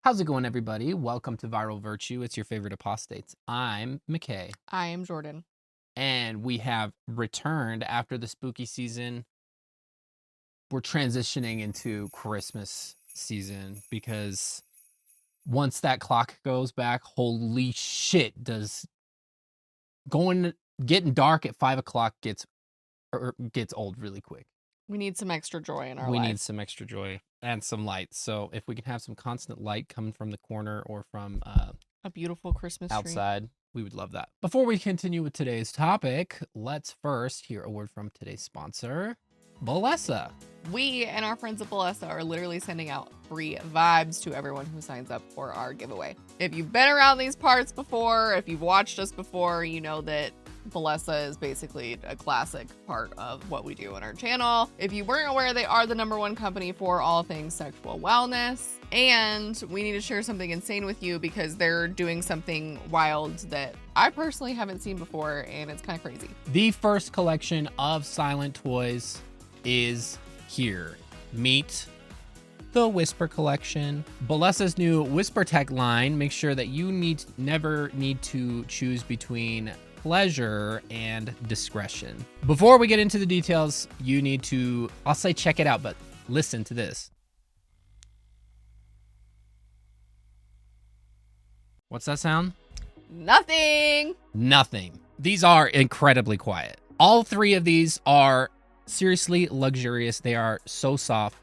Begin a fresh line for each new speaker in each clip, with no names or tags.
How's it going, everybody? Welcome to Viral Virtue. It's your favorite apostates. I'm McKay,
I am Jordan.
and we have returned after the spooky season. We're transitioning into Christmas season because once that clock goes back, holy shit, does getting dark at 5 o'clock gets old really quick.
We need some extra joy in our
We
life.
need some extra joy and some light. So if we can have some constant light coming from the corner or from
a beautiful Christmas
outside, we would love that. Before we continue with today's topic, let's first hear a word from today's sponsor, Balesa.
We and our friends at Balesa are literally sending out free vibes to everyone who signs up for our giveaway. If you've been around these parts before, if you've watched us before, you know that Balesa is basically a classic part of what we do on our channel. If you weren't aware, they are the #1 company for all things sexual wellness. And we need to share something insane with you because they're doing something wild that I personally haven't seen before, and it's kind of crazy.
The first collection of silent toys is here. Meet the Whisper collection. Balesa's new Whisper Tech line makes sure that you never need to choose between pleasure and discretion. Before we get into the details, you need to, I'll say check it out, but listen to this. What's that sound?
Nothing.
Nothing. These are incredibly quiet. All three of these are seriously luxurious. They are so soft,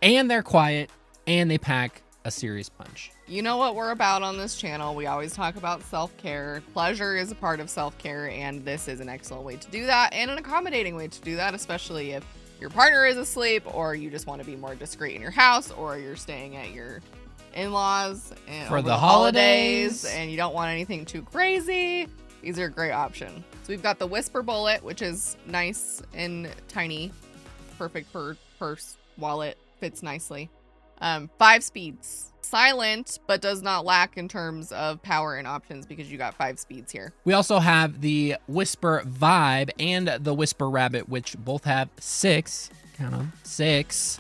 and they're quiet, and they pack a serious punch.
You know what we're about on this channel. We always talk about self-care. Pleasure is a part of self-care, and this is an excellent way to do that, and an accommodating way to do that, especially if your partner is asleep, or you just want to be more discreet in your house, or you're staying at your in-laws
for the holidays,
and you don't want anything too crazy. These are a great option. So we've got the Whisper Bullet, which is nice and tiny, perfect for purse, wallet, fits nicely. 5 speeds, silent, but does not lack in terms of power and options because you got 5 speeds here.
We also have the Whisper Vibe and the Whisper Rabbit, which both have 6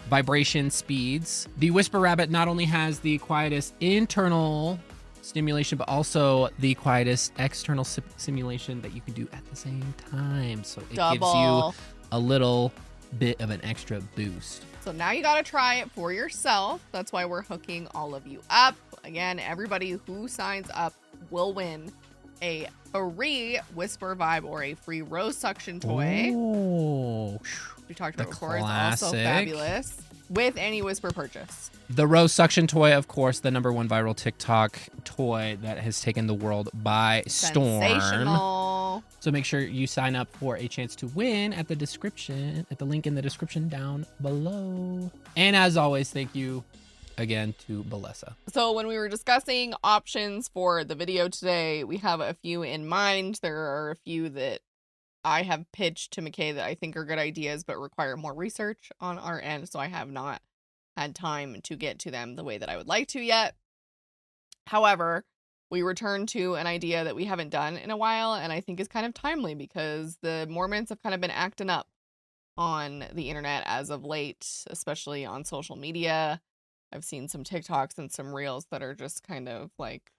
vibration speeds. The Whisper Rabbit not only has the quietest internal stimulation, but also the quietest external simulation that you can do at the same time. So it gives you a little bit of an extra boost.
So now you got to try it for yourself. That's why we're hooking all of you up. Again, everybody who signs up will win a free Whisper Vibe or a free rose suction toy.
Oh,
we talked about before. It's also fabulous with any Whisper purchase.
The rose suction toy, of course, the #1 viral TikTok toy that has taken the world by storm.
Sensational.
So make sure you sign up for a chance to win at the link in the description down below. And as always, thank you again to Balesa.
So when we were discussing options for the video today, we have a few in mind. There are a few that I have pitched to McKay that I think are good ideas, but require more research on our end. So I have not had time to get to them the way that I would like to yet. However, we return to an idea that we haven't done in a while, and I think is kind of timely because the Mormons have kind of been acting up on the internet as of late, especially on social media. I've seen some TikToks and some reels that are just kind of like,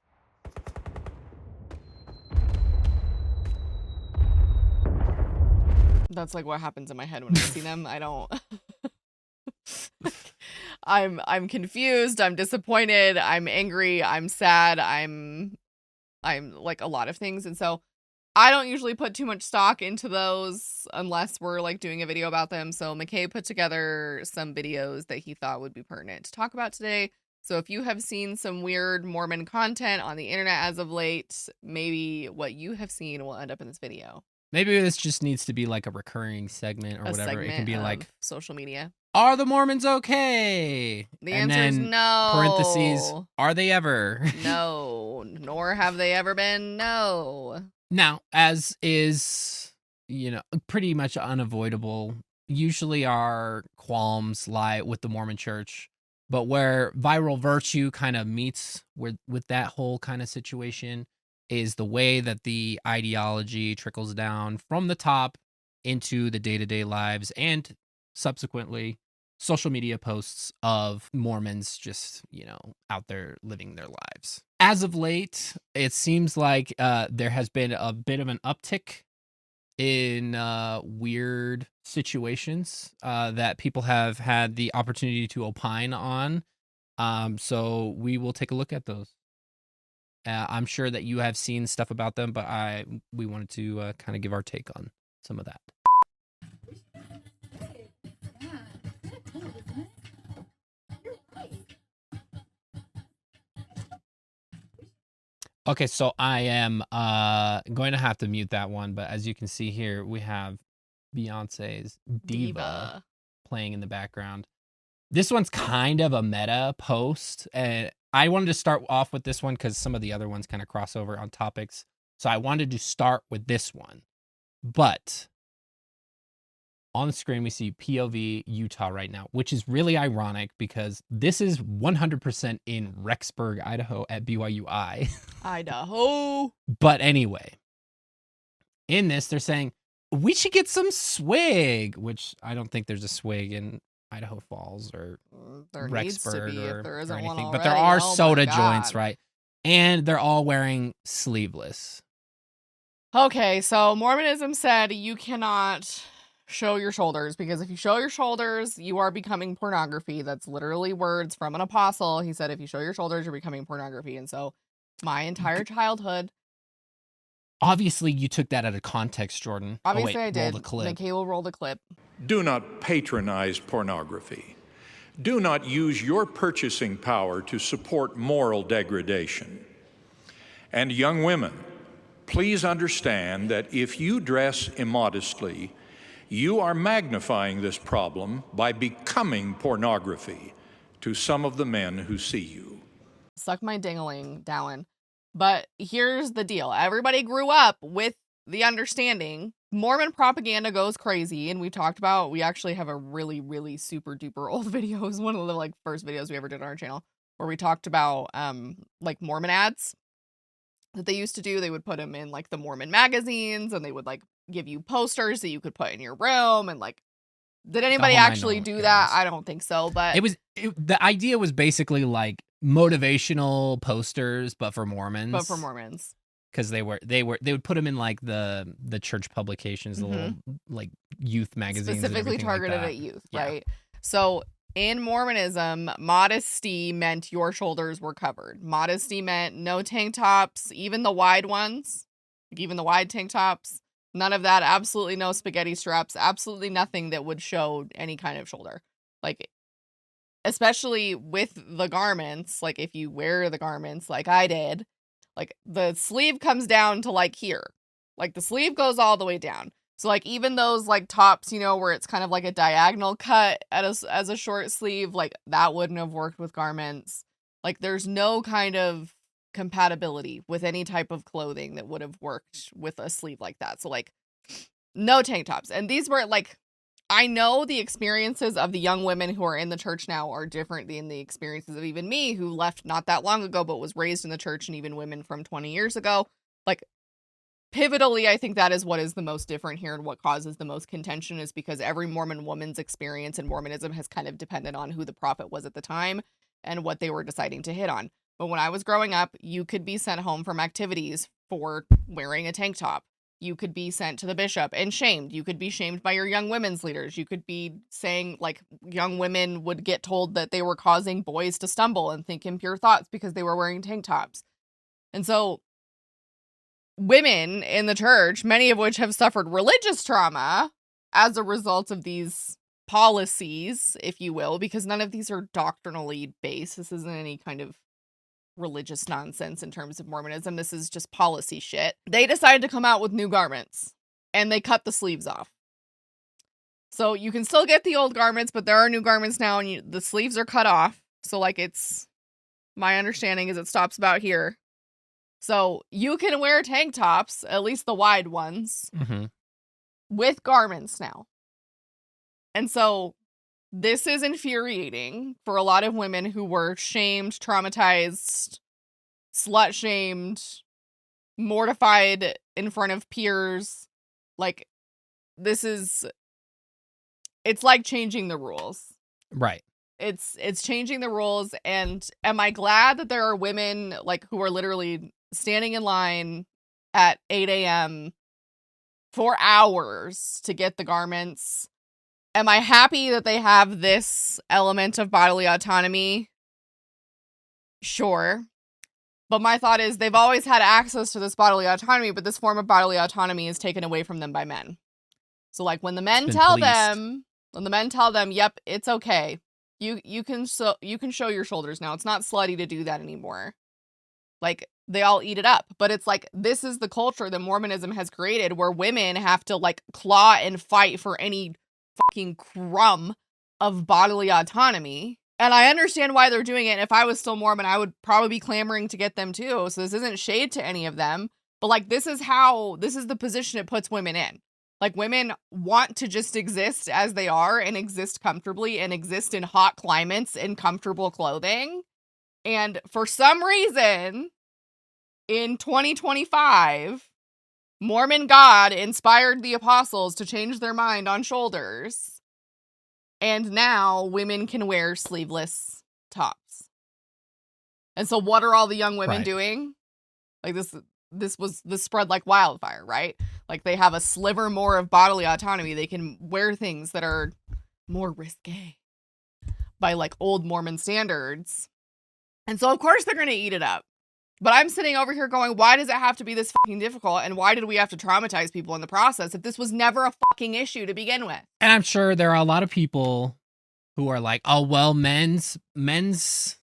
that's like what happens in my head when I see them. I don't I'm confused, I'm disappointed, I'm angry, I'm sad, I'm like a lot of things. And so I don't usually put too much stock into those unless we're like doing a video about them. So McKay put together some videos that he thought would be pertinent to talk about today. So if you have seen some weird Mormon content on the internet as of late, maybe what you have seen will end up in this video.
Maybe this just needs to be like a recurring segment or whatever. It can be like
social media.
Are the Mormons okay?
The answer is no.
Parentheses, are they ever?
No, nor have they ever been. No.
Now, as is, pretty much unavoidable, usually our qualms lie with the Mormon Church, but where Viral Virtue kind of meets with that whole kind of situation is the way that the ideology trickles down from the top into the day-to-day lives and subsequently social media posts of Mormons just, out there living their lives. As of late, it seems like there has been a bit of an uptick in weird situations that people have had the opportunity to opine on. So we will take a look at those. I'm sure that you have seen stuff about them, but we wanted to kind of give our take on some of that. Okay, so I am going to have to mute that one, but as you can see here, we have Beyonce's Diva playing in the background. This one's kind of a meta post, and I wanted to start off with this one because some of the other ones kind of cross over on topics. So I wanted to start with this one. But on the screen, we see POV Utah right now, which is really ironic because this is 100% in Rexburg, Idaho at BYU-I.
Idaho.
But anyway, in this, they're saying, we should get some swig, which I don't think there's a swig in Idaho Falls or
there
Rexburg
needs to be if there isn't
anything.
one already.
But there are
oh
soda joints, right? And they're all wearing sleeveless.
Okay, so Mormonism said you cannot show your shoulders because if you show your shoulders, you are becoming pornography. That's literally words from an apostle. He said, if you show your shoulders, you're becoming pornography. And so my entire childhood.
Obviously, you took that out of context, Jordan.
Obviously, I did.
Roll the clip.
Michaela rolled a clip.
Do not patronize pornography. Do not use your purchasing power to support moral degradation. And young women, please understand that if you dress immodestly, you are magnifying this problem by becoming pornography to some of the men who see you.
Suck my ding-a-ling, Dallin. But here's the deal. Everybody grew up with the understanding Mormon propaganda goes crazy. And we actually have a really, really super duper old video. It was one of the first videos we ever did on our channel where we talked about Mormon ads that they used to do. They would put them in the Mormon magazines and they would give you posters that you could put in your room and did anybody actually do that? I don't think so, but
the idea was basically motivational posters, but for Mormons. Because they would put them in the church publications, the little youth magazines,
specifically targeted at youth, right? So in Mormonism, modesty meant your shoulders were covered. Modesty meant no tank tops, even the wide ones, even the wide tank tops. None of that. Absolutely no spaghetti straps. Absolutely nothing that would show any kind of shoulder. Especially with the garments, if you wear the garments like I did, the sleeve comes down to here. The sleeve goes all the way down. So even those tops, where it's kind of a diagonal cut as a short sleeve, that wouldn't have worked with garments. There's no kind of compatibility with any type of clothing that would have worked with a sleeve like that. So no tank tops. And these were I know the experiences of the young women who are in the church now are different than the experiences of even me who left not that long ago but was raised in the church, and even women from 20 years ago. Pivotally, I think that is what is the most different here and what causes the most contention is because every Mormon woman's experience in Mormonism has kind of depended on who the prophet was at the time and what they were deciding to hit on. But when I was growing up, you could be sent home from activities for wearing a tank top. You could be sent to the bishop and shamed. You could be shamed by your young women's leaders. You could be saying young women would get told that they were causing boys to stumble and think impure thoughts because they were wearing tank tops. And so women in the church, many of which have suffered religious trauma as a result of these policies, if you will, because none of these are doctrinally based. This isn't any kind of religious nonsense in terms of Mormonism. This is just policy shit. They decided to come out with new garments and they cut the sleeves off. So you can still get the old garments, but there are new garments now and the sleeves are cut off. So it's my understanding is it stops about here. So you can wear tank tops, at least the wide ones, with garments now. And so this is infuriating for a lot of women who were shamed, traumatized, slut-shamed, mortified in front of peers. It's changing the rules.
Right.
It's changing the rules. And am I glad that there are women like who are literally standing in line at 8 a.m. for hours to get the garments? Am I happy that they have this element of bodily autonomy? Sure. But my thought is they've always had access to this bodily autonomy, but this form of bodily autonomy is taken away from them by men. So like when the men tell them, yep, it's okay. You can show your shoulders now. It's not slutty to do that anymore. Like they all eat it up. But it's like this is the culture that Mormonism has created where women have to like claw and fight for any fucking crumb of bodily autonomy. And I understand why they're doing it. And if I was still Mormon, I would probably be clamoring to get them too. So this isn't shade to any of them. But like this is the position it puts women in. Like women want to just exist as they are and exist comfortably and exist in hot climates in comfortable clothing. And for some reason, in 2025, Mormon God inspired the apostles to change their mind on shoulders. And now women can wear sleeveless tops. And so what are all the young women doing? Like this spread like wildfire, right? Like they have a sliver more of bodily autonomy. They can wear things that are more risque by like old Mormon standards. And so of course they're going to eat it up. But I'm sitting over here going, why does it have to be this fucking difficult? And why did we have to traumatize people in the process if this was never a fucking issue to begin with?
And I'm sure there are a lot of people who are like, oh, well, men's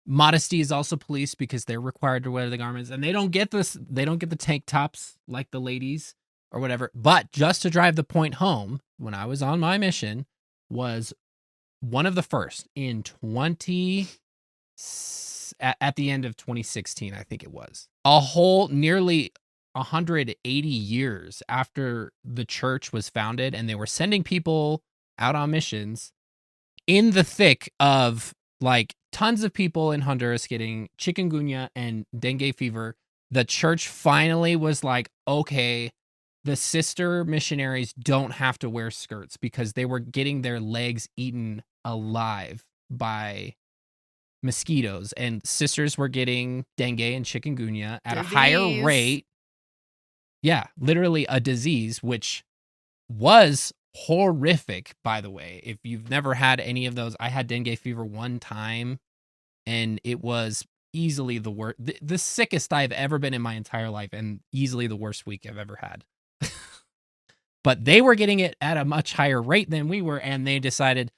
modesty is also policed because they're required to wear the garments. And they don't get this. They don't get the tank tops like the ladies or whatever. But just to drive the point home, when I was on my mission, was one of the first in at the end of 2016, I think it was. A whole nearly 180 years after the church was founded and they were sending people out on missions in the thick of like tons of people in Honduras getting chikungunya and dengue fever. The church finally was like, okay, the sister missionaries don't have to wear skirts because they were getting their legs eaten alive by mosquitoes, and sisters were getting dengue and chikungunya at a higher rate. Yeah, literally a disease, which was horrific, by the way. If you've never had any of those, I had dengue fever one time, and it was easily the worst, the sickest I've ever been in my entire life, and easily the worst week I've ever had. But they were getting it at a much higher rate than we were, and they decided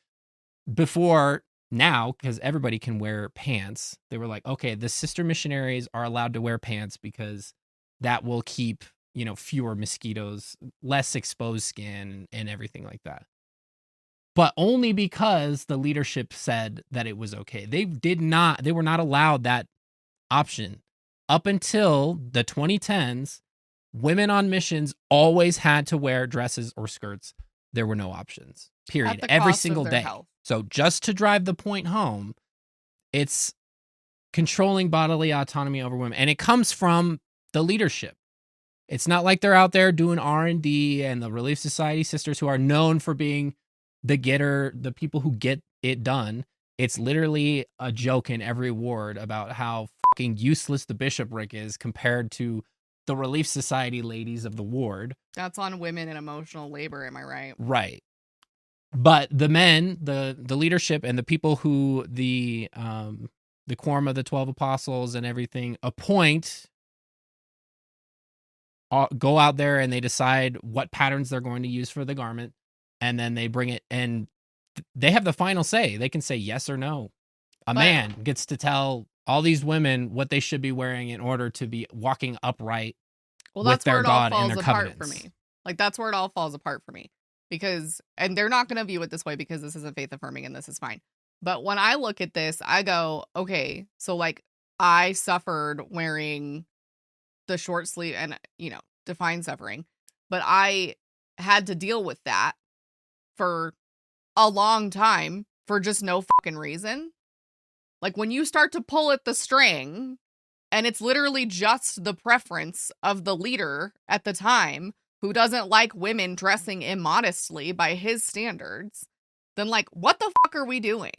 now, because everybody can wear pants, they were like, okay, the sister missionaries are allowed to wear pants because that will keep, fewer mosquitoes, less exposed skin and everything like that. But only because the leadership said that it was okay. They were not allowed that option. Up until the 2010s, women on missions always had to wear dresses or skirts. There were no options, period, every single day. Health. So just to drive the point home, it's controlling bodily autonomy over women. And it comes from the leadership. It's not like they're out there doing R&D and the Relief Society sisters who are known for being the people who get it done. It's literally a joke in every ward about how fucking useless the bishopric is compared to the Relief Society ladies of the ward.
That's on women in emotional labor, am I right?
Right. But the men, the leadership, and the people who the quorum of the 12 apostles and everything appoint, go out there and they decide what patterns they're going to use for the garment, and then they bring it, and they have the final say. They can say yes or no. A man gets to tell all these women what they should be wearing in order to be walking upright with their God and their covenants.
For me. Like, that's where it all falls apart for me. Because, and they're not going to view it this way because this isn't faith affirming and this is fine. But when I look at this, I go, okay, so like I suffered wearing the short sleeve and, define suffering, but I had to deal with that for a long time for just no fucking reason. Like when you start to pull at the string and it's literally just the preference of the leader at the time who doesn't like women dressing immodestly by his standards, then like, what the fuck are we doing?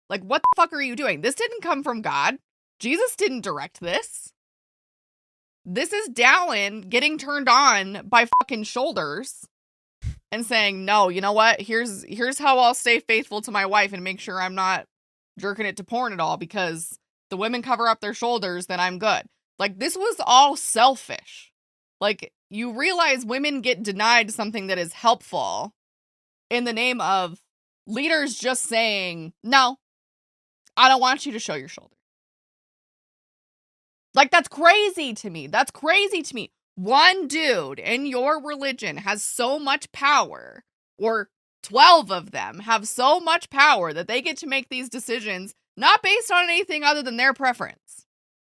Like, what the fuck are you doing? This didn't come from God. Jesus didn't direct this. This is Dallin getting turned on by fucking shoulders and saying, no, you know what? Here's how I'll stay faithful to my wife and make sure I'm not jerking it to porn at all, because the women cover up their shoulders, then I'm good. Like, this was all selfish. Like, you realize women get denied something that is helpful in the name of leaders just saying, no, I don't want you to show your shoulder. Like, that's crazy to me. That's crazy to me. One dude in your religion has so much power, or 12 of them have so much power that they get to make these decisions not based on anything other than their preference.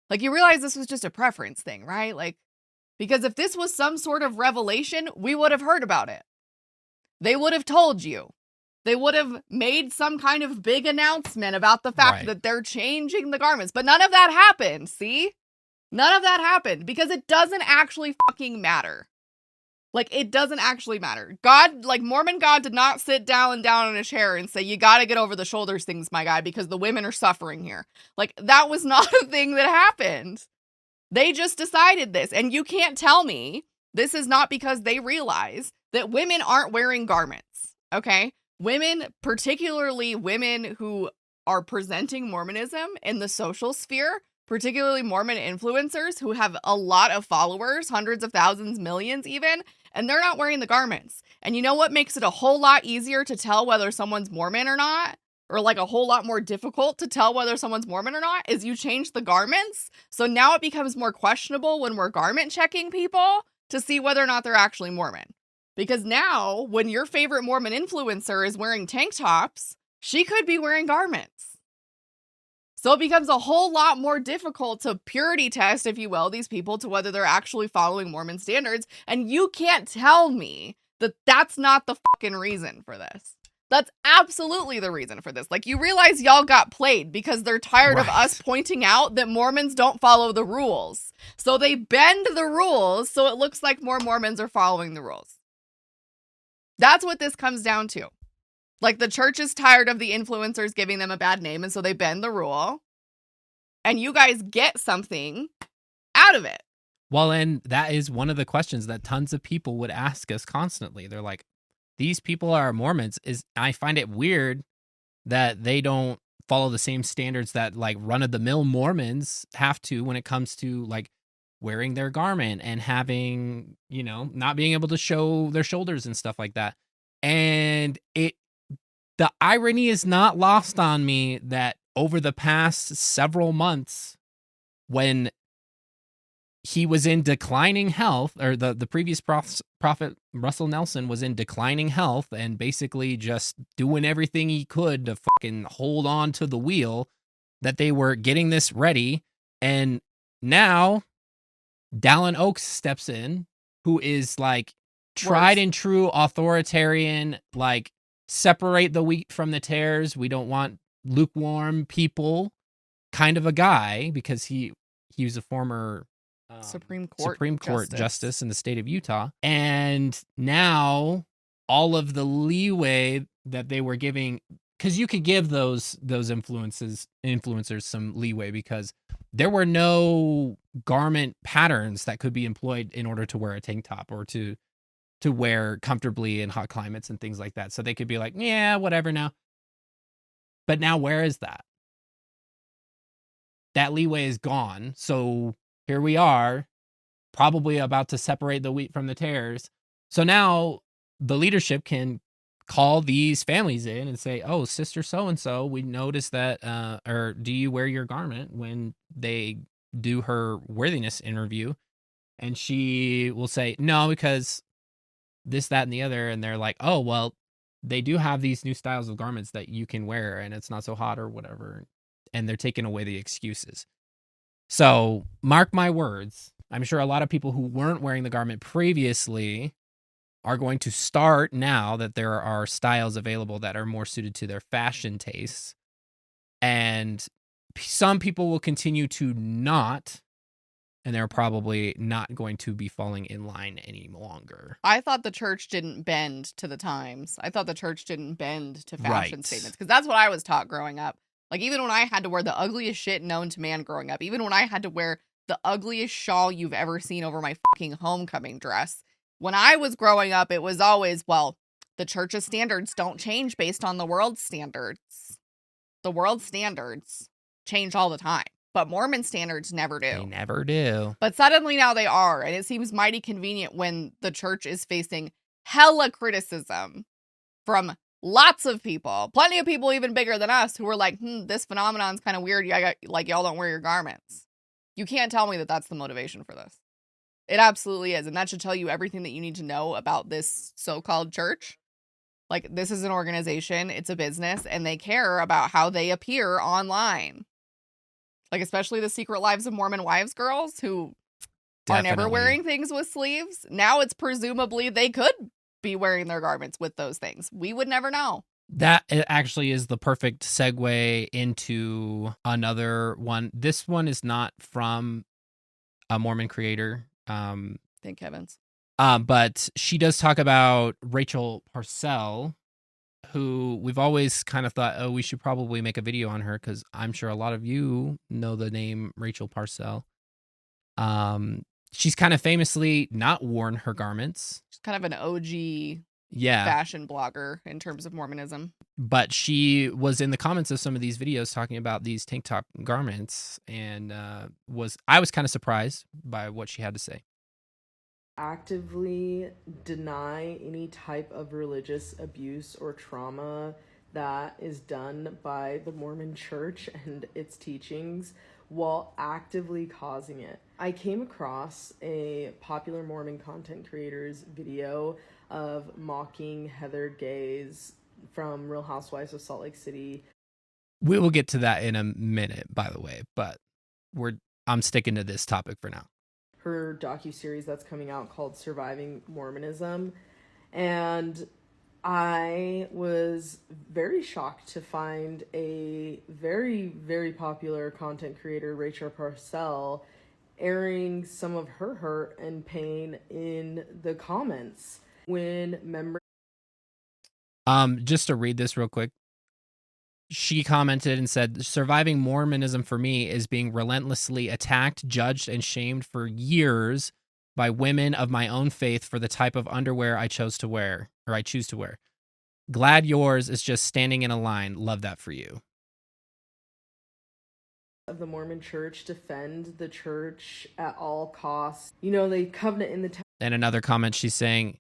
Like, you realize this was just a preference thing, right? Like, because if this was some sort of revelation, we would have heard about it. They would have told you. They would have made some kind of big announcement about the fact that they're changing the garments. But none of that happened, see? None of that happened because it doesn't actually fucking matter. Like, it doesn't actually matter. God, like, Mormon God did not sit down in a chair and say, you gotta get over the shoulders things, my guy, because the women are suffering here. Like, that was not a thing that happened. They just decided this. And you can't tell me this is not because they realize that women aren't wearing garments, okay? Women, particularly women who are presenting Mormonism in the social sphere, particularly Mormon influencers who have a lot of followers, hundreds of thousands, millions even, and they're not wearing the garments. And you know what makes it a whole lot easier to tell whether someone's Mormon or not? Or like a whole lot more difficult to tell whether someone's Mormon or not, is you change the garments. So now it becomes more questionable when we're garment checking people to see whether or not they're actually Mormon. Because now when your favorite Mormon influencer is wearing tank tops, she could be wearing garments. So it becomes a whole lot more difficult to purity test, if you will, these people to whether they're actually following Mormon standards. And you can't tell me that that's not the fucking reason for this. That's absolutely the reason for this. Like, you realize y'all got played because they're tired of us pointing out that Mormons don't follow the rules. So they bend the rules so it looks like more Mormons are following the rules. That's what this comes down to. Like, the church is tired of the influencers giving them a bad name, and so they bend the rule. And you guys get something out of it.
Well, and that is one of the questions that tons of people would ask us constantly. They're like, these people are Mormons. I find it weird that they don't follow the same standards that like run-of-the-mill Mormons have to when it comes to like wearing their garment and having, you know, not being able to show their shoulders and stuff like that. And the irony is not lost on me that over the past several months, when he was in declining health, or the previous prophet Russell Nelson was in declining health and basically just doing everything he could to fucking hold on to the wheel, that they were getting this ready. And now Dallin Oaks steps in, who is like tried and true authoritarian, like separate the wheat from the tares. We don't want lukewarm people kind of a guy, because he was a former
Supreme Court
justice in the state of Utah. And now all of the leeway that they were giving, because you could give those influencers some leeway, because there were no garment patterns that could be employed in order to wear a tank top or to wear comfortably in hot climates and things like that. So they could be like, yeah, whatever now. But now where is that? That leeway is gone. So here we are, probably about to separate the wheat from the tares. So now the leadership can call these families in and say, oh, sister so-and-so, we noticed that, or do you wear your garment, when they do her worthiness interview? And she will say, no, because this, that, and the other. And they're like, oh, well, they do have these new styles of garments that you can wear and it's not so hot or whatever. And they're taking away the excuses. So mark my words. I'm sure a lot of people who weren't wearing the garment previously are going to start, now that there are styles available that are more suited to their fashion tastes. And some people will continue to not, and they're probably not going to be falling in line any longer.
I thought the church didn't bend to the times. I thought the church didn't bend to fashion statements, because that's what I was taught growing up. Like, even when I had to wear the ugliest shit known to man growing up, even when I had to wear the ugliest shawl you've ever seen over my fucking homecoming dress, when I was growing up, it was always, well, the church's standards don't change based on the world's standards. The world's standards change all the time, but Mormon standards never do.
They never do.
But suddenly now they are, and it seems mighty convenient when the church is facing hella criticism from lots of people, plenty of people even bigger than us, who were like, this phenomenon's kind of weird. Y'all don't wear your garments. You can't tell me that that's the motivation for this. It absolutely is. And that should tell you everything that you need to know about this so-called church. Like, this is an organization, it's a business, and they care about how they appear online. Like, especially the Secret Lives of Mormon Wives girls who are never wearing things with sleeves. Now it's presumably they could be wearing their garments with those things. We would never know.
That actually is the perfect segue into another one. This one is not from a Mormon creator.
Thank heavens.
But she does talk about Rachel Parcell, who we've always kind of thought, oh, we should probably make a video on her because I'm sure a lot of you know the name Rachel Parcell. She's kind of famously not worn her garments.
She's kind of an OG fashion blogger in terms of Mormonism.
But she was in the comments of some of these videos talking about these tank top garments, and I was kind of surprised by what she had to say.
Actively deny any type of religious abuse or trauma that is done by the Mormon Church and its teachings while actively causing it. I came across a popular Mormon content creator's video of mocking Heather Gaze from Real Housewives of Salt Lake City.
We will get to that in a minute, by the way, but I'm sticking to this topic for now.
Her docuseries that's coming out called Surviving Mormonism, and I was very shocked to find a very, very popular content creator, Rachel Parcell, airing some of her hurt and pain in the comments when members...
Just to read this real quick. She commented and said, surviving Mormonism for me is being relentlessly attacked, judged, and shamed for years by women of my own faith for the type of underwear I choose to wear. Glad yours is just standing in a line. Love that for you.
Of the Mormon Church defend the church at all costs. You know, they covenant in the...
And another comment, she's saying,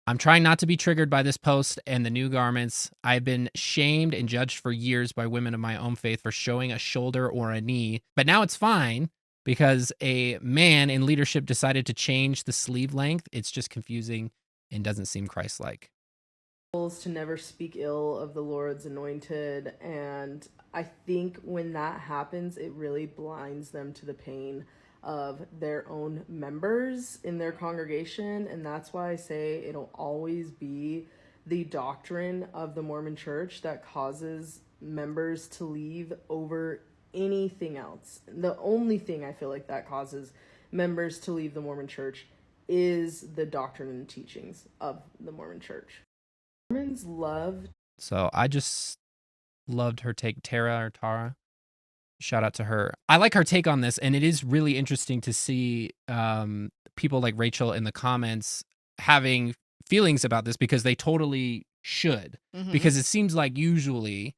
I'm trying not to be triggered by this post and the new garments. I've been shamed and judged for years by women of my own faith for showing a shoulder or a knee. But now it's fine because a man in leadership decided to change the sleeve length. It's just confusing and doesn't seem Christ-like.
To never speak ill of the Lord's anointed. And I think when that happens, it really blinds them to the pain of their own members in their congregation. And that's why I say it'll always be the doctrine of the Mormon Church that causes members to leave over anything else. The only thing I feel like that causes members to leave the Mormon Church is the doctrine and teachings of the Mormon Church. Mormons love...
So I just loved her take. Tara. Shout out to her. I like her take on this, and it is really interesting to see people like Rachel in the comments having feelings about this because they totally should. Mm-hmm. Because it seems like usually,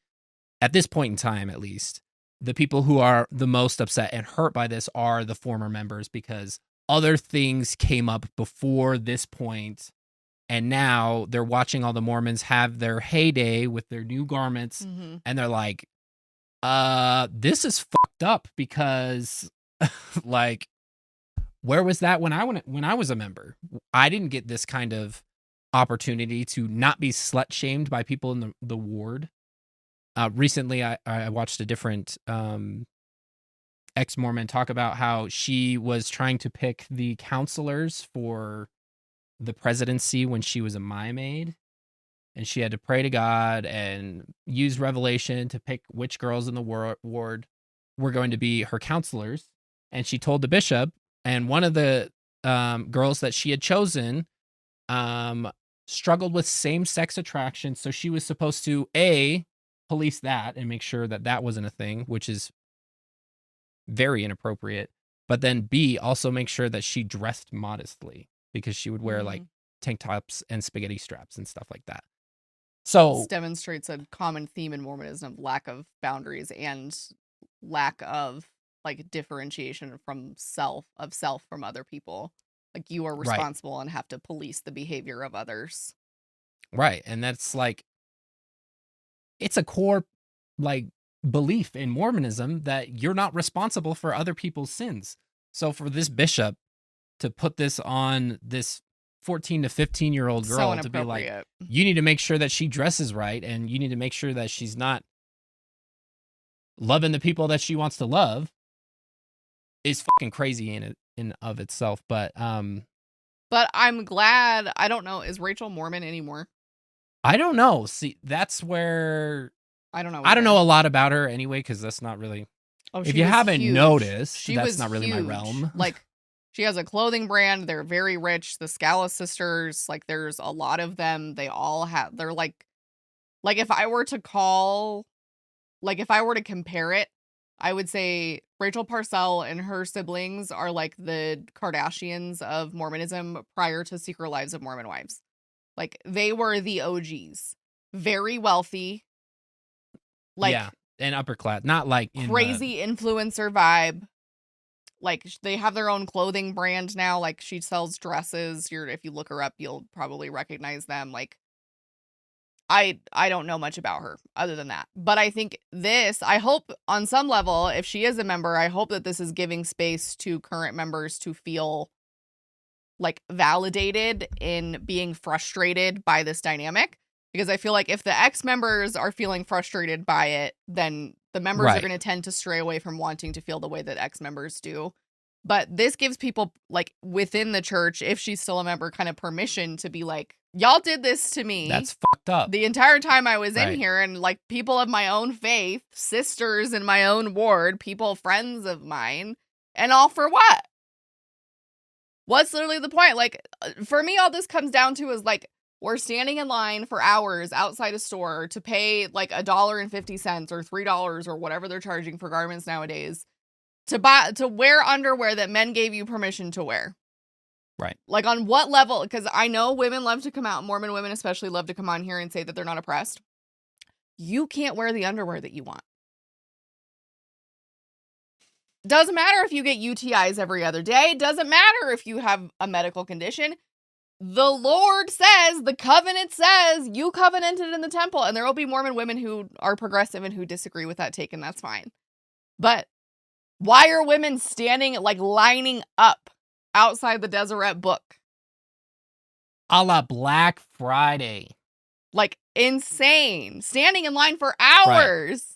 at this point in time at least, the people who are the most upset and hurt by this are the former members because other things came up before this point, and now they're watching all the Mormons have their heyday with their new garments, and they're like, this is fucked up because like, where was that when I was a member? I didn't get this kind of opportunity to not be slut shamed by people in the ward. Recently I watched a different ex-Mormon talk about how she was trying to pick the counselors for the presidency when she was a mime aide. And she had to pray to God and use revelation to pick which girls in the ward were going to be her counselors. And she told the bishop, and one of the girls that she had chosen struggled with same-sex attraction. So she was supposed to, A, police that and make sure that that wasn't a thing, which is very inappropriate. But then B, also make sure that she dressed modestly, because she would wear like tank tops and spaghetti straps and stuff like that. So
This demonstrates a common theme in Mormonism of lack of boundaries and lack of like differentiation from self from other people. Like you are
Right.
responsible and have to police the behavior of others.
Right. And that's like, it's a core like belief in Mormonism that you're not responsible for other people's sins. So for this bishop to put this on this 14 to 15-year-old
So
girl to be like,
inappropriate.
you need to make sure that she dresses right, and you need to make sure that she's not loving the people that she wants to love, is fucking crazy in of itself. But
I'm glad. I don't know. Is Rachel Mormon anymore?
I don't know. See, that's where
I don't know.
I don't
either.
know a lot about her anyway, because that's not really.
Oh,
If
she
you
was
haven't
huge.
noticed,
She
that's
was
not really my
huge.
realm.
Like, she has a clothing brand. They're very rich. The Scala sisters, like, there's a lot of them. They all have. They're like if I were to compare it, I would say Rachel Parcell and her siblings are like the Kardashians of Mormonism prior to Secret Lives of Mormon Wives. Like, they were the OGs. Very wealthy. Like,
yeah, and upper class, not like in
crazy influencer vibe. Like, they have their own clothing brand now. Like, she sells dresses. If you look her up, you'll probably recognize them. Like, I don't know much about her other than that. But I think I hope on some level, if she is a member, I hope that this is giving space to current members to feel like validated in being frustrated by this dynamic. Because I feel like if the ex-members are feeling frustrated by it, then the members are
Right.
going to tend to stray away from wanting to feel the way that ex-members do. But this gives people, like, within the church, if she's still a member, kind of permission to be like, y'all did this to me
that's fucked up.
the entire time I was in
Right.
here. And, like, people of my own faith, sisters in my own ward, friends of mine, and all for what? What's literally the point? Like, for me, all this comes down to is, like, we're standing in line for hours outside a store to pay like $1.50 or $3 or whatever they're charging for garments nowadays to wear underwear that men gave you permission to wear.
Right.
Like, on what level? Because I know women love to come out, Mormon women especially love to come on here and say that they're not oppressed. You can't wear the underwear that you want. Doesn't matter if you get UTIs every other day. Doesn't matter if you have a medical condition. The Lord says, the covenant says, you covenanted in the temple. And there will be Mormon women who are progressive and who disagree with that take, and that's fine. But why are women standing, like, lining up outside the Deseret book?
A la Black Friday.
Like, insane. Standing in line for hours. Right.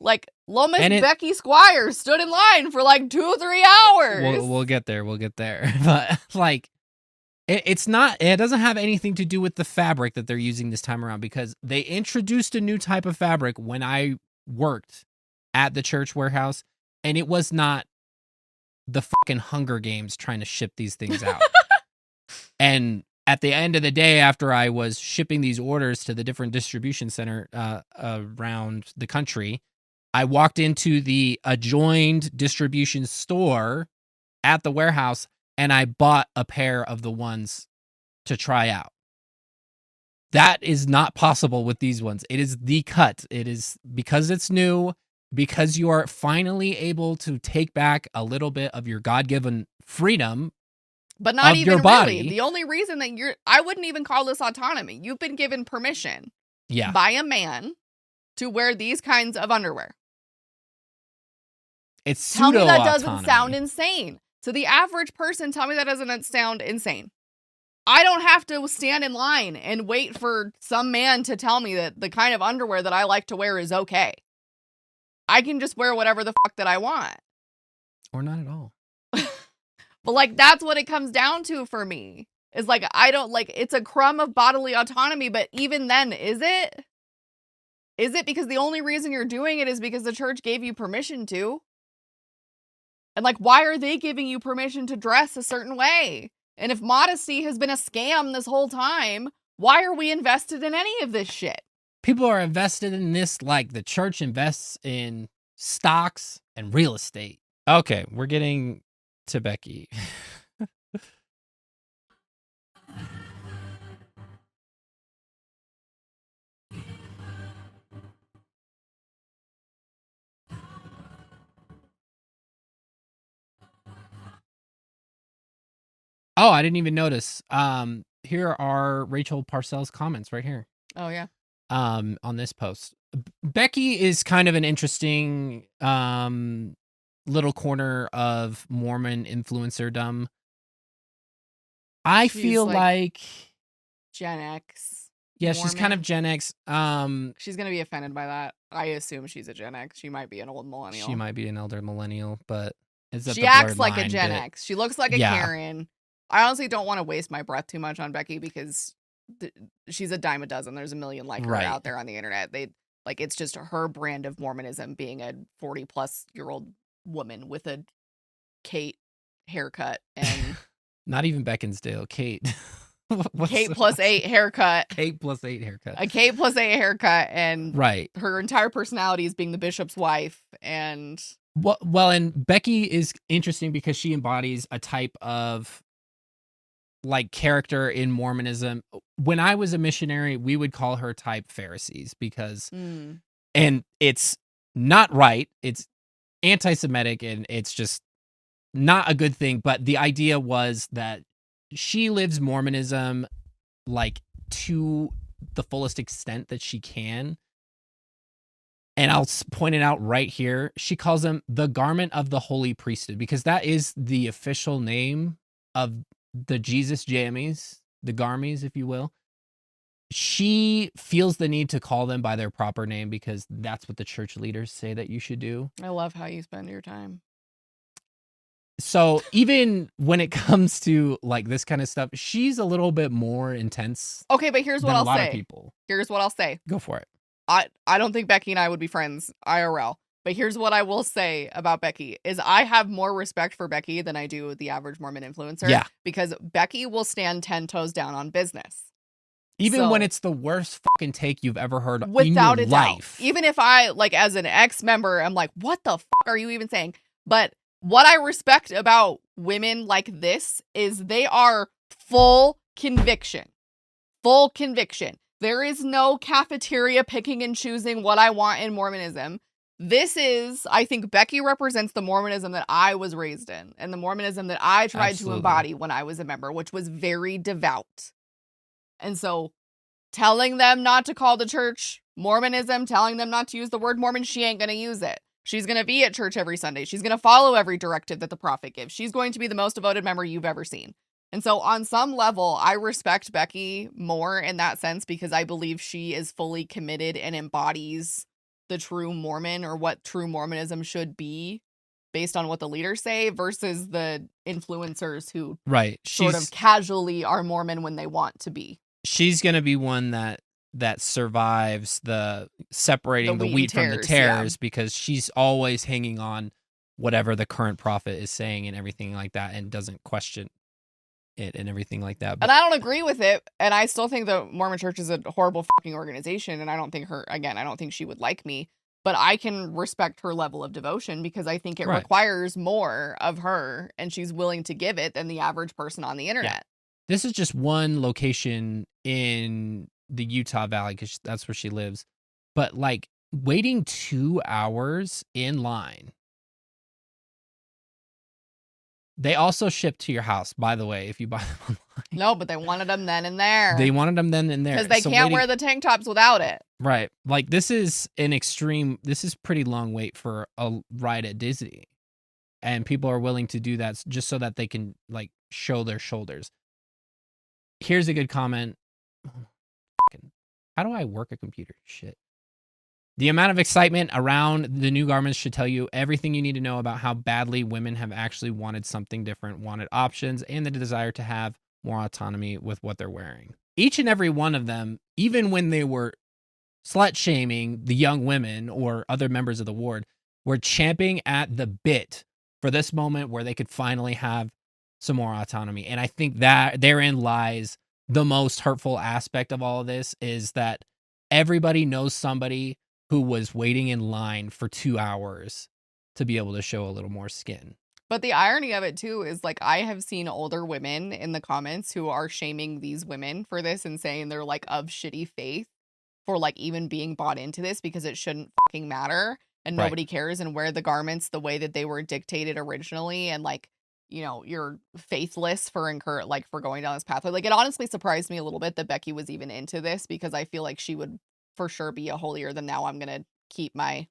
Like, Lomas Becky Squires stood in line for like 2-3 hours.
We'll get there. But, like, it doesn't have anything to do with the fabric that they're using this time around, because they introduced a new type of fabric when I worked at the church warehouse, and it was not the fucking Hunger Games trying to ship these things out. And at the end of the day, after I was shipping these orders to the different distribution center around the country, I walked into the adjoined distribution store at the warehouse, and I bought a pair of the ones to try out. That is not possible with these ones. It is the cut. It is because it's new, because you are finally able to take back a little bit of your God-given freedom.
But not
of
even
your body.
really. The only reason that I wouldn't even call this autonomy. You've been given permission by a man to wear these kinds of underwear.
It's pseudo-autonomy.
Tell me that doesn't sound insane. To the average person, tell me that doesn't sound insane. I don't have to stand in line and wait for some man to tell me that the kind of underwear that I like to wear is okay. I can just wear whatever the fuck that I want.
Or not at all.
But, like, that's what it comes down to for me. Is, like, I don't, like, it's a crumb of bodily autonomy, but even then, is it? Is it? Because the only reason you're doing it is because the church gave you permission to. And, like, why are they giving you permission to dress a certain way? And if modesty has been a scam this whole time, why are we invested in any of this shit?
People are invested in this like the church invests in stocks and real estate. Okay, we're getting to Becky. Oh, I didn't even notice. Here are Rachel Parcells' comments right here.
Oh yeah.
On this post. Becky is kind of an interesting little corner of Mormon influencerdom. I
She's
feel like
Gen X.
yeah, she's kind of
Mormon.
Gen X.
She's gonna be offended by that. I assume she's a Gen X. She might be an old millennial.
She might be an elder millennial, but
She acts like a Gen X. She looks like a
Yeah.
Karen. I honestly don't want to waste my breath too much on Becky because she's a dime a dozen. There's a million like her
Right.
out there on the internet. It's just her brand of Mormonism being a 40-plus-year-old woman with a Kate haircut and
Not even Beckinsdale, Kate.
Kate plus 8 haircut.
Kate plus 8 haircut.
A Kate plus 8 haircut, and
Right.
her entire personality is being the bishop's wife. And
Well, and Becky is interesting because she embodies a type of like character in Mormonism. When I was a missionary, we would call her type Pharisees because, and it's not right. It's anti-Semitic and it's just not a good thing. But the idea was that she lives Mormonism like to the fullest extent that she can. And I'll point it out right here. She calls them the garment of the holy priesthood because that is the official name of the Jesus Jammies, the Garmies, if you will. She feels the need to call them by their proper name because that's what the church leaders say that you should do.
I love how you spend your time.
So even when it comes to like this kind of stuff, she's a little bit more intense.
Okay, but here's what
than
I'll
a lot
say.
of people.
Here's what I'll say.
Go for it.
I don't think Becky and I would be friends IRL. But here's what I will say about Becky is I have more respect for Becky than I do the average Mormon influencer.
Yeah.
Because Becky will stand 10 toes down on business.
Even when it's the worst fucking take you've ever heard
Without
in
a
your
doubt.
life.
Even if I, like, as an ex-member, I'm like, what the fuck are you even saying? But what I respect about women like this is they are full conviction. Full conviction. There is no cafeteria picking and choosing what I want in Mormonism. This is, I think Becky represents the Mormonism that I was raised in and the Mormonism that I tried to embody when I was a member, which was very devout. And so telling them not to call the church Mormonism, telling them not to use the word Mormon, she ain't going to use it. She's going to be at church every Sunday. She's going to follow every directive that the prophet gives. She's going to be the most devoted member you've ever seen. And so on some level, I respect Becky more in that sense because I believe she is fully committed and embodies the true Mormon or what true Mormonism should be based on what the leaders say versus the influencers who sort of casually are Mormon when they want to be.
She's going to be one that survives the separating the wheat from the tares because she's always hanging on whatever the current prophet is saying and everything like that and doesn't question it and everything like that.
But I don't agree with it. And I still think the Mormon Church is a horrible fucking organization. And I don't think I don't think she would like me. But I can respect her level of devotion because I think it requires more of her and she's willing to give it than the average person on the internet.
Yeah. This is just one location in the Utah Valley because that's where she lives. But like waiting 2 hours in line. They also ship to your house, by the way, if you buy them online.
No, but they wanted them then and there.
They wanted them then and there.
Because they can't wear the tank tops without it.
Right. Like this is pretty long wait for a ride at Disney. And people are willing to do that just so that they can like show their shoulders. Here's a good comment. How do I work a computer? Shit. The amount of excitement around the new garments should tell you everything you need to know about how badly women have actually wanted something different, wanted options, and the desire to have more autonomy with what they're wearing. Each and every one of them, even when they were slut-shaming the young women or other members of the ward, were champing at the bit for this moment where they could finally have some more autonomy. And I think that therein lies the most hurtful aspect of all of this is that everybody knows somebody who was waiting in line for 2 hours to be able to show a little more skin.
But the irony of it too is like I have seen older women in the comments who are shaming these women for this and saying they're like of shitty faith for like even being bought into this because it shouldn't fucking matter and
Right.
nobody cares and wear the garments the way that they were dictated originally and like, you know, you're faithless for for going down this pathway. Like it honestly surprised me a little bit that Becky was even into this because I feel like she would for sure be a holier than thou. I'm gonna keep my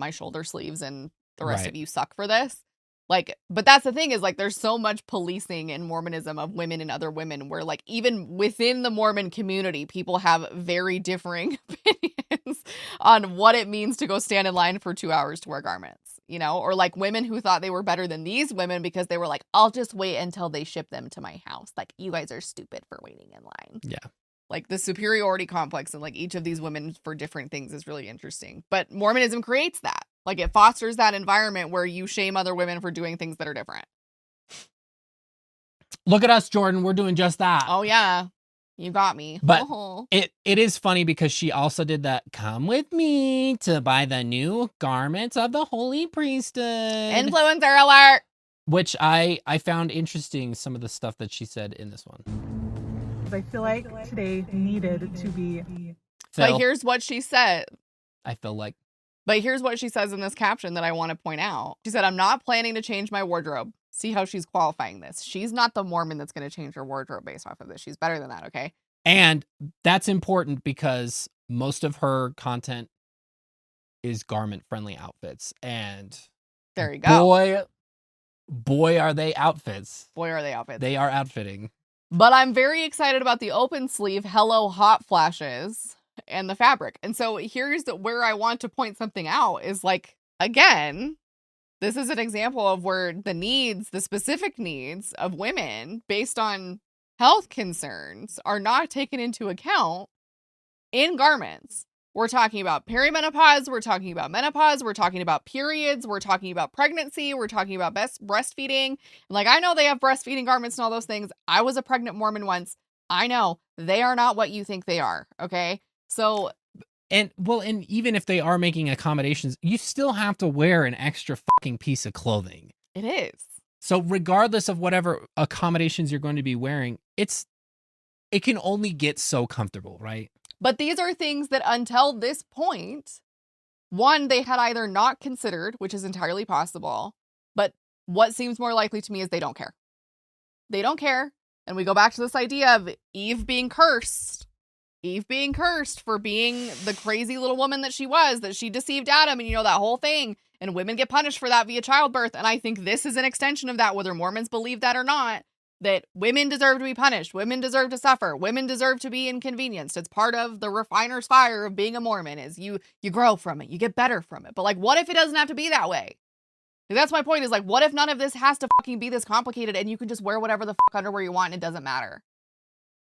shoulder sleeves and the rest
Right.
of you suck for this. Like, but that's the thing is like there's so much policing in Mormonism of women and other women where like even within the Mormon community, people have very differing opinions on what it means to go stand in line for 2 hours to wear garments, you know, or like women who thought they were better than these women because they were like, I'll just wait until they ship them to my house. Like, you guys are stupid for waiting in line.
Yeah.
Like the superiority complex and like each of these women for different things is really interesting. But Mormonism creates that. Like it fosters that environment where you shame other women for doing things that are different.
Look at us, Jordan. We're doing just that.
Oh yeah. You got me.
But
Oh.
it is funny because she also did that. Come with me to buy the new garments of the holy priesthood.
Influencer alert.
Which I found interesting, some of the stuff that she said in this one.
I feel like today needed to be.
Phil,
But here's what she said.
I feel like.
But here's what she says in this caption that I want to point out. She said, I'm not planning to change my wardrobe. See how she's qualifying this. She's not the Mormon that's going to change her wardrobe based off of this. She's better than that, okay?
And that's important because most of her content is garment-friendly outfits. And
There you go.
Boy, are they outfits.
Boy, are they outfits.
They are outfitting.
But I'm very excited about the open sleeve Hello Hot flashes and the fabric. And so here's where I want to point something out is like, again, this is an example of where the specific needs of women based on health concerns are not taken into account in garments. We're talking about perimenopause, we're talking about menopause, we're talking about periods, we're talking about pregnancy, we're talking about breastfeeding. Like, I know they have breastfeeding garments and all those things. I was a pregnant Mormon once. I know they are not what you think they are, okay? So...
And even if they are making accommodations, you still have to wear an extra fucking piece of clothing.
It is.
So regardless of whatever accommodations you're going to be wearing, it can only get so comfortable, right?
But these are things that until this point, one, they had either not considered, which is entirely possible, but what seems more likely to me is they don't care. They don't care. And we go back to this idea of Eve being cursed. Eve being cursed for being the crazy little woman that she deceived Adam, and you know, that whole thing. And women get punished for that via childbirth. And I think this is an extension of that, whether Mormons believe that or not. That women deserve to be punished. Women deserve to suffer. Women deserve to be inconvenienced. It's part of the refiner's fire of being a Mormon is you grow from it. You get better from it. But like, what if it doesn't have to be that way? That's my point is like, what if none of this has to fucking be this complicated and you can just wear whatever the fuck underwear you want and it doesn't matter?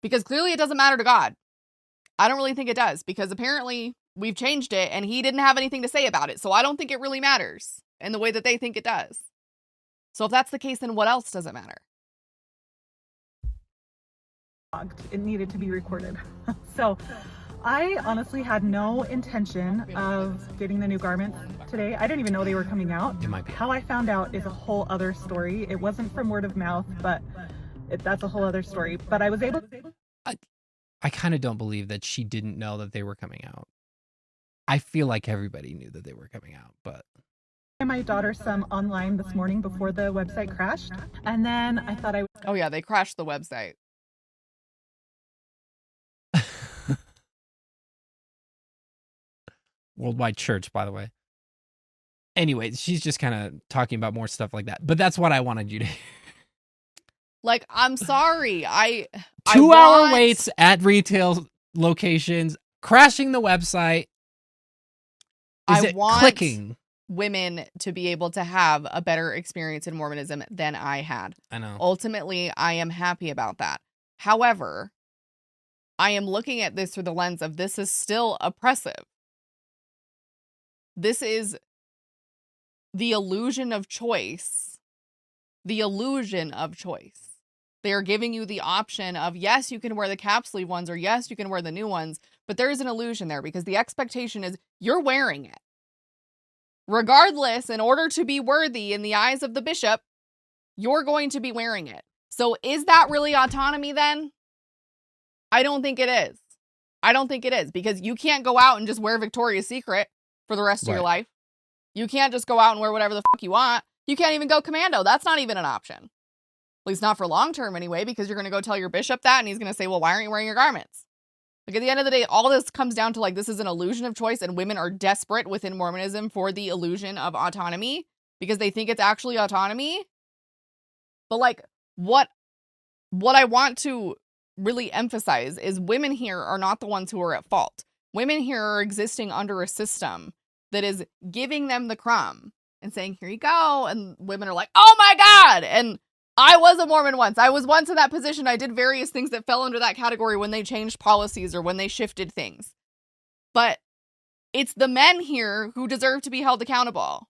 Because clearly it doesn't matter to God. I don't really think it does because apparently we've changed it and he didn't have anything to say about it. So I don't think it really matters in the way that they think it does. So if that's the case, then what else does it matter?
It needed to be recorded. So I honestly had no intention of getting the new garments today. I didn't even know they were coming out.
It might be.
How I found out is a whole other story. It wasn't from word of mouth, but that's a whole other story. But I was able to...
I kind of don't believe that she didn't know that they were coming out. I feel like everybody knew that they were coming out, but...
my daughter some online this morning before the website crashed. And then I thought I...
Oh yeah, they crashed the website.
Worldwide Church, by the way. Anyway, she's just kind of talking about more stuff like that. But that's what I wanted you to...
Like, I'm sorry.
2-hour waits at retail locations, crashing the website. Is it clicking?
Women to be able to have a better experience in Mormonism than I had.
I know.
Ultimately, I am happy about that. However, I am looking at this through the lens of this is still oppressive. This is the illusion of choice. The illusion of choice. They're giving you the option of, yes, you can wear the cap sleeve ones, or yes, you can wear the new ones, But there is an illusion there because the expectation is you're wearing it. Regardless, in order to be worthy in the eyes of the bishop, you're going to be wearing it. So is that really autonomy then? I don't think it is. I don't think it is because you can't go out and just wear Victoria's Secret for the rest of your life. You can't just go out and wear whatever the fuck you want. You can't even go commando. That's not even an option. At least not for long term anyway, because you're going to go tell your bishop that and he's going to say, well, why aren't you wearing your garments? Like at the end of the day, all this comes down to like, this is an illusion of choice and women are desperate within Mormonism for the illusion of autonomy because they think it's actually autonomy. But like what I want to really emphasize is women here are not the ones who are at fault. Women here are existing under a system that is giving them the crumb and saying, here you go. And women are like, oh my God. And I was a Mormon once. I was once in that position. I did various things that fell under that category when they changed policies or when they shifted things. But it's the men here who deserve to be held accountable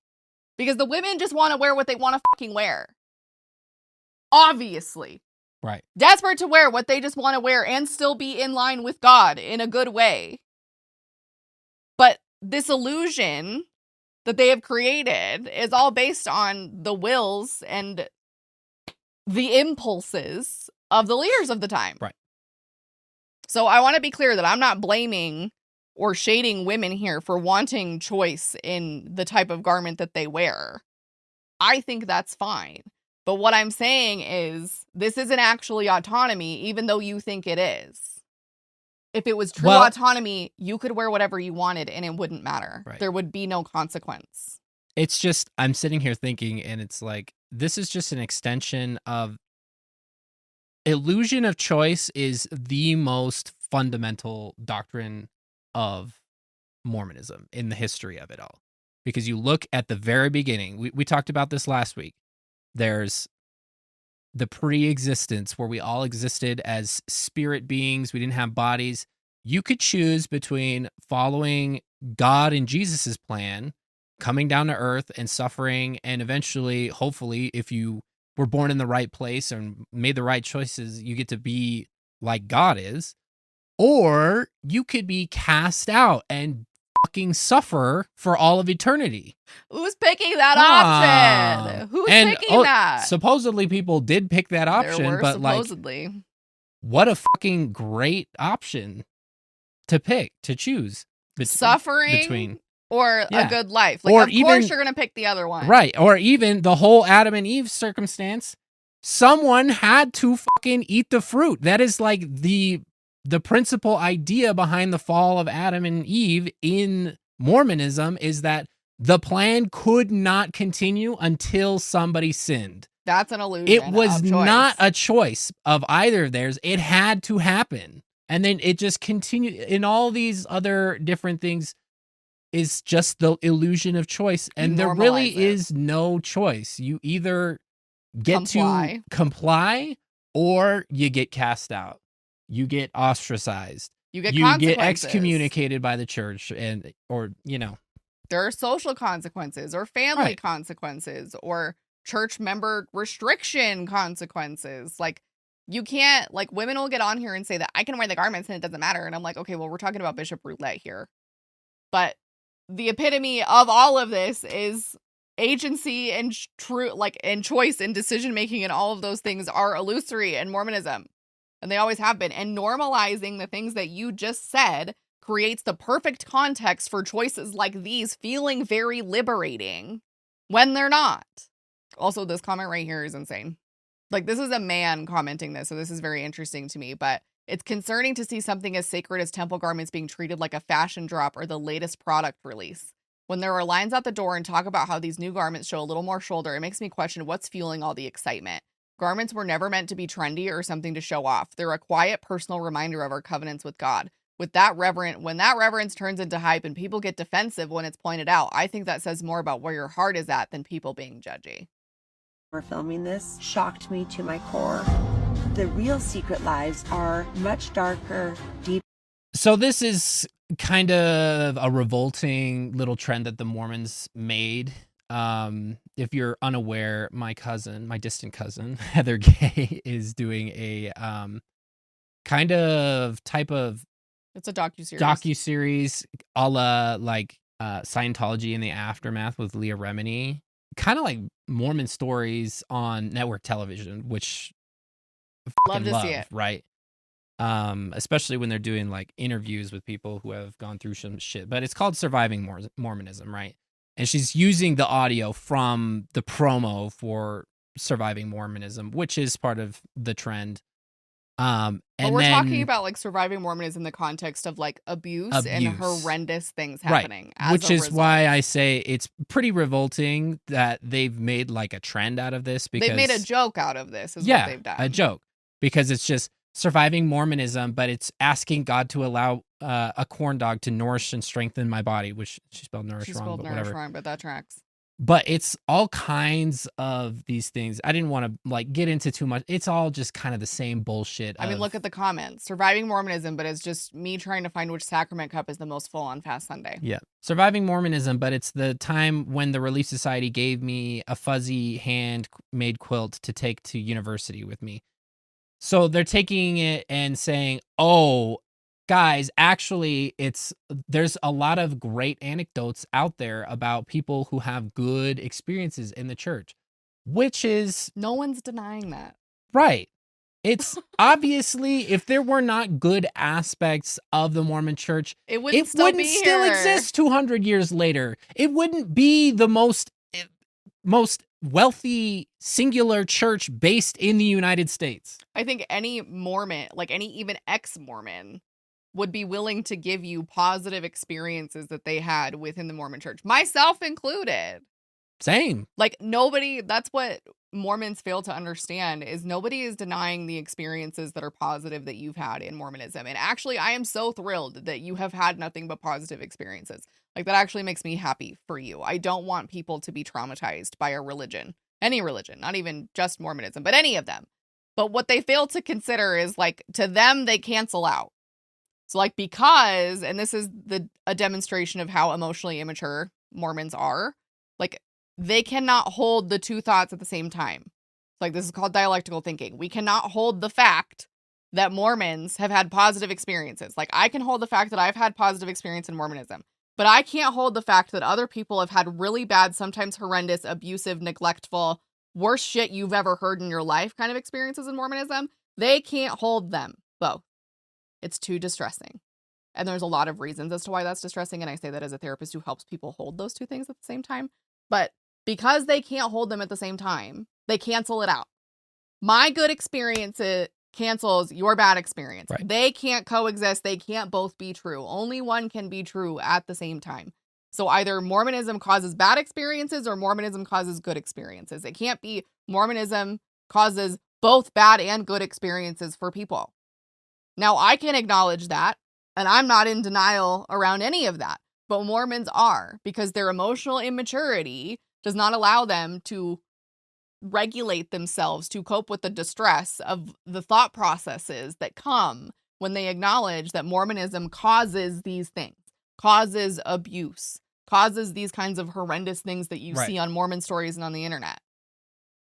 because the women just want to wear what they want to fucking wear. Obviously.
Right.
Desperate to wear what they just want to wear and still be in line with God in a good way. But this illusion that they have created is all based on the wills and the impulses of the leaders of the time.
Right.
So I want to be clear that I'm not blaming or shading women here for wanting choice in the type of garment that they wear. I think that's fine. But what I'm saying is this isn't actually autonomy, even though you think it is. If it was true autonomy, you could wear whatever you wanted and it wouldn't matter.
Right.
There would be no consequence.
It's just, I'm sitting here thinking, and it's like, this is just an extension of illusion of choice is the most fundamental doctrine of Mormonism in the history of it all. Because you look at the very beginning, we talked about this last week. There's the pre-existence where we all existed as spirit beings. We didn't have bodies. You could choose between following God and Jesus's plan, coming down to earth and suffering, and eventually, hopefully, if you were born in the right place and made the right choices, you get to be like God is. Or you could be cast out and fucking suffer for all of eternity.
Who's picking that option? Who's picking that?
Supposedly people did pick that option,
there were,
but
supposedly.
like, what a fucking great option to pick, to choose.
Suffering
between
or a good life. Like,
or
of
even,
course you're going to pick the other one.
Right. Or even the whole Adam and Eve circumstance. Someone had to fucking eat the fruit. That is like the principal idea behind the fall of Adam and Eve in Mormonism is that the plan could not continue until somebody sinned.
That's an illusion.
It was not a choice of either of theirs. It had to happen. And then it just continued in all these other different things is just the illusion of choice. And there really is no choice. You either get to comply or you get cast out. You get ostracized.
You get
excommunicated by the church or
there are social consequences or family consequences or church member restriction consequences. Like you can't, like women will get on here and say that I can wear the garments and it doesn't matter. And I'm like, okay, well, we're talking about Bishop Roulette here. But the epitome of all of this is agency and and choice and decision making and all of those things are illusory in Mormonism. And they always have been. And normalizing the things that you just said creates the perfect context for choices like these feeling very liberating when they're not. Also, this comment right here is insane. Like, this is a man commenting this, so this is very interesting to me. But it's concerning to see something as sacred as temple garments being treated like a fashion drop or the latest product release. When there are lines out the door and talk about how these new garments show a little more shoulder, it makes me question what's fueling all the excitement. Garments were never meant to be trendy or something to show off. They're a quiet, personal reminder of our covenants with God. When that reverence turns into hype and people get defensive when it's pointed out, I think that says more about where your heart is at than people being judgy.
We're filming this shocked me to my core. The real secret lives are much darker, deep.
So this is kind of a revolting little trend that the Mormons made. If you're unaware, my distant cousin, Heather Gay, is doing a kind of type of
It's a docuseries.
docuseries a la like Scientology in the Aftermath with Leah Remini. Kind of like Mormon stories on network television, which I
Love
fucking
to see
love,
it.
right? Especially when they're doing like interviews with people who have gone through some shit. But it's called Surviving Mormonism, right? And she's using the audio from the promo for Surviving Mormonism, which is part of the trend.
But
And
we're
then
talking about like surviving Mormonism in the context of like abuse and
Abuse.
horrendous things
right,
happening. As
which
a
is
result.
why I say it's pretty revolting that they've made like a trend out of this, because
They've made a joke out of this, is
yeah,
what they've done.
a joke, because it's just surviving Mormonism, but it's asking God to allow a corn dog to nourish and strengthen my body, which she spelled nourish
She
wrong,
spelled
but
nourish
whatever.
wrong, but that tracks.
But it's all kinds of these things. I didn't want to like get into too much. It's all just kind of the same bullshit.
I mean, look at the comments. Surviving Mormonism, but it's just me trying to find which sacrament cup is the most full on Fast Sunday.
Yeah. Surviving Mormonism, but it's the time when the Relief Society gave me a fuzzy handmade quilt to take to university with me. So they're taking it and saying, oh, guys, actually, there's a lot of great anecdotes out there about people who have good experiences in the church, which is
No one's denying that.
right. It's obviously, if there were not good aspects of the Mormon church,
It wouldn't
it
still
wouldn't
be
still
here.
exist 200 years later. It wouldn't be the most wealthy singular church based in the United States.
I think any Mormon, like any even ex-Mormon, would be willing to give you positive experiences that they had within the Mormon church, myself included.
Same.
Like nobody, that's what Mormons fail to understand, is nobody is denying the experiences that are positive that you've had in Mormonism. And actually, I am so thrilled that you have had nothing but positive experiences. Like that actually makes me happy for you. I don't want people to be traumatized by a religion, any religion, not even just Mormonism, but any of them. But what they fail to consider is like, to them, they cancel out. So like, because, and this is a demonstration of how emotionally immature Mormons are, like they cannot hold the two thoughts at the same time. Like this is called dialectical thinking. We cannot hold the fact that Mormons have had positive experiences. Like I can hold the fact that I've had positive experience in Mormonism, but I can't hold the fact that other people have had really bad, sometimes horrendous, abusive, neglectful, worst shit you've ever heard in your life kind of experiences in Mormonism. They can't hold them both. It's too distressing. And there's a lot of reasons as to why that's distressing. And I say that as a therapist who helps people hold those two things at the same time. But because they can't hold them at the same time, they cancel it out. My good experience cancels your bad experience.
Right.
They can't coexist. They can't both be true. Only one can be true at the same time. So either Mormonism causes bad experiences or Mormonism causes good experiences. It can't be Mormonism causes both bad and good experiences for people. Now, I can acknowledge that, and I'm not in denial around any of that, but Mormons are, because their emotional immaturity does not allow them to regulate themselves to cope with the distress of the thought processes that come when they acknowledge that Mormonism causes these things, causes abuse, causes these kinds of horrendous things that you see on Mormon stories and on the internet.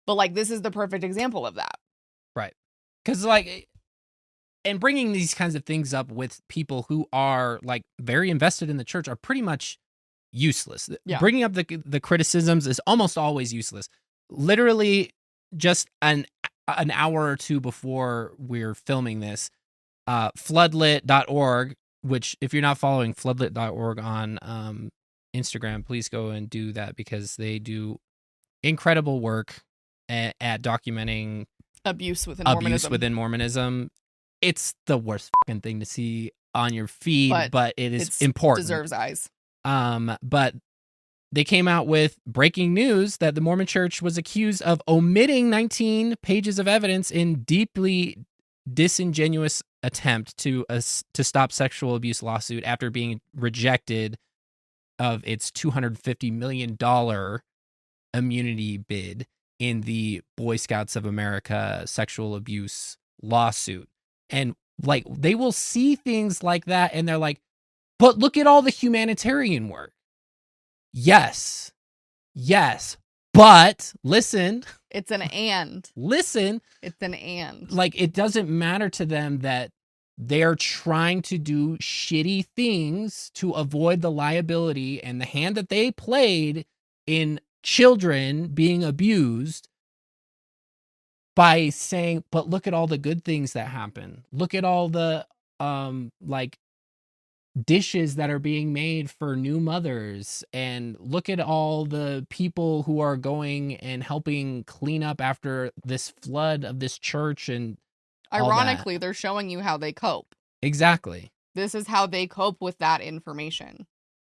But like, this is the perfect example of that.
Right. Because like, and bringing these kinds of things up with people who are like very invested in the church are pretty much useless.
Yeah.
Bringing up the criticisms is almost always useless. Literally just an hour or two before we're filming this, floodlit.org, which if you're not following floodlit.org on Instagram, please go and do that, because they do incredible work at documenting
Abuse within
Mormonism. It's the worst fucking thing to see on your feed, but it is important.
Deserves eyes.
But they came out with breaking news that the Mormon Church was accused of omitting 19 pages of evidence in deeply disingenuous attempt to stop sexual abuse lawsuit after being rejected of its $250 million immunity bid in the Boy Scouts of America sexual abuse lawsuit. And like, they will see things like that and they're like, but look at all the humanitarian work. Yes, but listen.
It's an and.
Listen.
It's an and.
Like, it doesn't matter to them that they're trying to do shitty things to avoid the liability and the hand that they played in children being abused by saying, but look at all the good things that happen. Look at all the like dishes that are being made for new mothers, and look at all the people who are going and helping clean up after this flood of this church and all that.
Ironically, they're showing you how they cope.
Exactly.
This is how they cope with that information.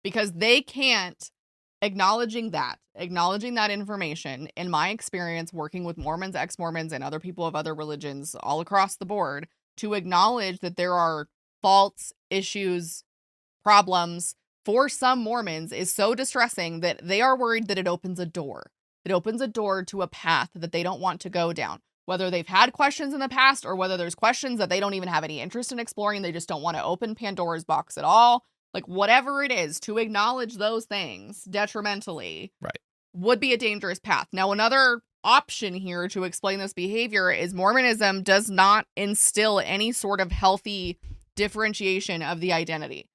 Because they can't, acknowledging that information, in my experience working with Mormons, ex-Mormons, and other people of other religions all across the board, to acknowledge that there are faults, issues, problems for some Mormons is so distressing that they are worried that it opens a door. It opens a door to a path that they don't want to go down. Whether they've had questions in the past or whether there's questions that they don't even have any interest in exploring, they just don't want to open Pandora's box at all. Like, whatever it is, to acknowledge those things detrimentally would be a dangerous path. Now, another option here to explain this behavior is Mormonism does not instill any sort of healthy differentiation of the identity.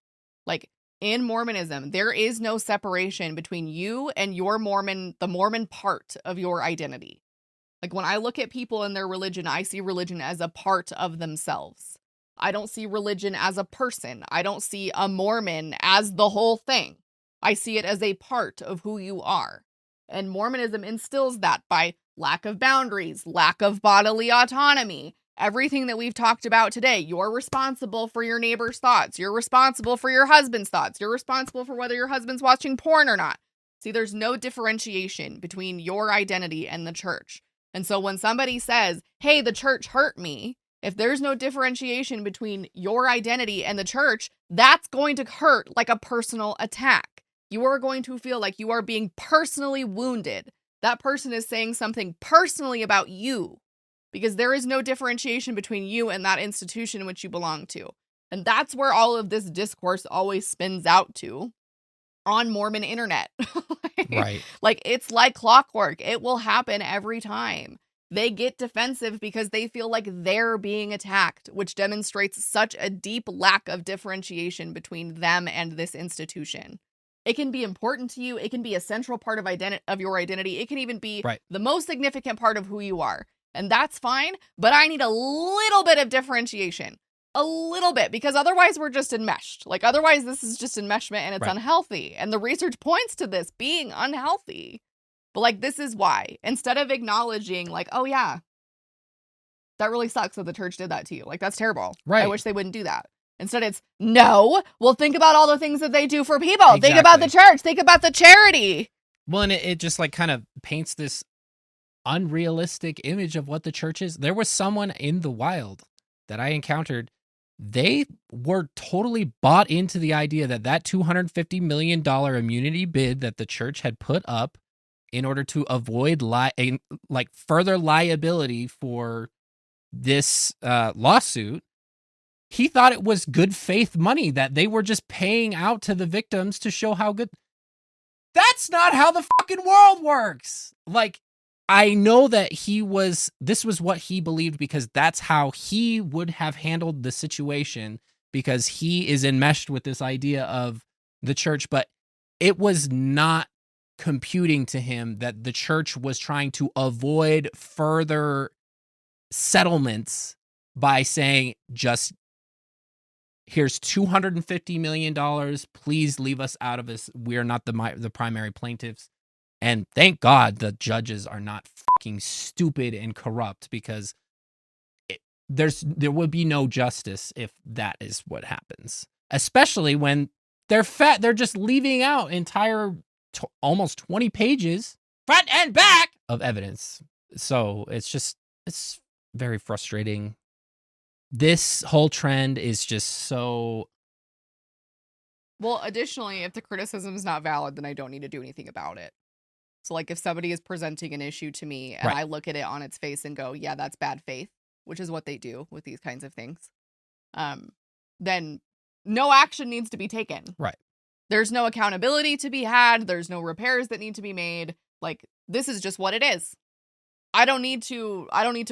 Like, in Mormonism, there is no separation between you and your the Mormon part of your identity. Like, when I look at people in their religion, I see religion as a part of themselves. I don't see religion as a person. I don't see a Mormon as the whole thing. I see it as a part of who you are. And Mormonism instills that by lack of boundaries, lack of bodily autonomy, everything that we've talked about today. You're responsible for your neighbor's thoughts. You're responsible for your husband's thoughts. You're responsible for whether your husband's watching porn or not. See, there's no differentiation between your identity and the church. And so when somebody says, hey, the church hurt me, if there's no differentiation between your identity and the church, that's going to hurt like a personal attack. You are going to feel like you are being personally wounded. That person is saying something personally about you because there is no differentiation between you and that institution in which you belong to. And that's where all of this discourse always spins out to on Mormon internet.
Right.
Like, it's like clockwork. It will happen every time. They get defensive because they feel like they're being attacked, which demonstrates such a deep lack of differentiation between them and this institution. It can be important to you. It can be a central part of your identity. It can even be the most significant part of who you are. And that's fine, but I need a little bit of differentiation. A little bit, because otherwise we're just enmeshed. Like, otherwise this is just enmeshment and it's unhealthy. And the research points to this being unhealthy. But, like, this is why. Instead of acknowledging, like, oh yeah, that really sucks that the church did that to you. Like, that's terrible.
Right.
I wish they wouldn't do that. Instead it's, no, well, think about all the things that they do for people.
Exactly.
Think about the church. Think about the charity.
Well, and it just, like, kind of paints this unrealistic image of what the church is. There was someone in the wild that I encountered. They were totally bought into the idea that $250 million immunity bid that the church had put up in order to avoid further liability for this lawsuit. He thought it was good faith money that they were just paying out to the victims to show how good. That's not how the fucking world works. Like, I know that this was what he believed because that's how he would have handled the situation because he is enmeshed with this idea of the church, but it was not computing to him that the church was trying to avoid further settlements by saying, just here's $250 million. Please leave us out of this. We're not the primary plaintiffs. And thank God the judges are not fucking stupid and corrupt, because there would be no justice if that is what happens. Especially when they're just leaving out entire almost 20 pages, front and back, of evidence. So it's very frustrating. This whole trend is just so.
Well, additionally, if the criticism is not valid, then I don't need to do anything about it. So, like, if somebody is presenting an issue to me and I look at it on its face and go, yeah, that's bad faith, which is what they do with these kinds of things, then no action needs to be taken.
Right.
There's no accountability to be had. There's no repairs that need to be made. Like, this is just what it is. I don't need to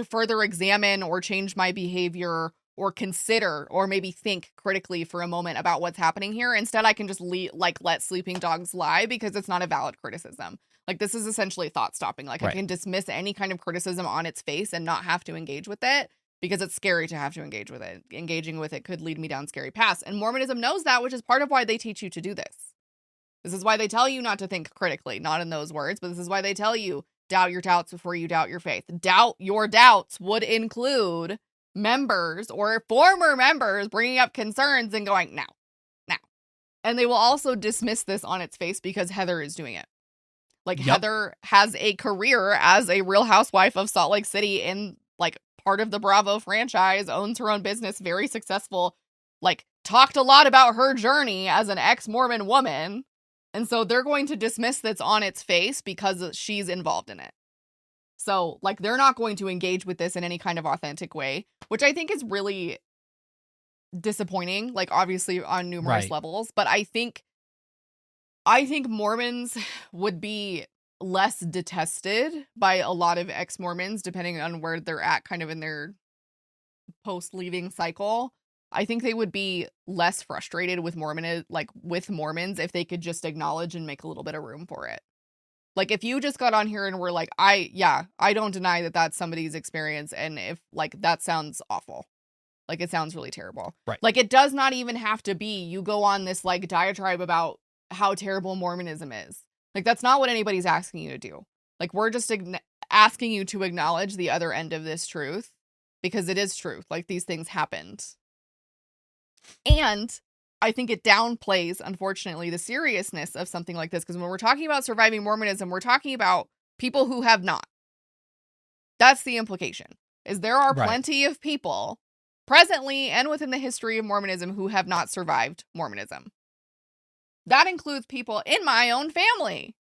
further examine or change my behavior or consider or maybe think critically for a moment about what's happening here. Instead, I can just let sleeping dogs lie because it's not a valid criticism. Like, this is essentially thought stopping. Like, I can dismiss any kind of criticism on its face and not have to engage with it because it's scary to have to engage with it. Engaging with it could lead me down scary paths. And Mormonism knows that, which is part of why they teach you to do this. This is why they tell you not to think critically, not in those words, but this is why they tell you doubt your doubts before you doubt your faith. Doubt your doubts would include members or former members bringing up concerns and going, now. And they will also dismiss this on its face because Heather is doing it. Like, Heather has a career as a Real Housewife of Salt Lake City in, like, part of the Bravo franchise, owns her own business, very successful, like, talked a lot about her journey as an ex-Mormon woman. And so they're going to dismiss this on its face because she's involved in it. So, like, they're not going to engage with this in any kind of authentic way, which I think is really disappointing, like, obviously on numerous levels. But I think Mormons would be less detested by a lot of ex-Mormons, depending on where they're at kind of in their post-leaving cycle. I think they would be less frustrated with Mormons if they could just acknowledge and make a little bit of room for it. Like, if you just got on here and were like, I don't deny that that's somebody's experience, and if, like, that sounds awful. Like, it sounds really terrible.
Right.
Like, it does not even have to be you go on this, like, diatribe about how terrible Mormonism is. Like, that's not what anybody's asking you to do. Like, we're just asking you to acknowledge the other end of this truth, because it is truth. Like, these things happened. And I think it downplays, unfortunately, the seriousness of something like this. Because when we're talking about surviving Mormonism, we're talking about people who have not. That's the implication. Is there are plenty of people presently and within the history of Mormonism who have not survived Mormonism. That includes people in my own family.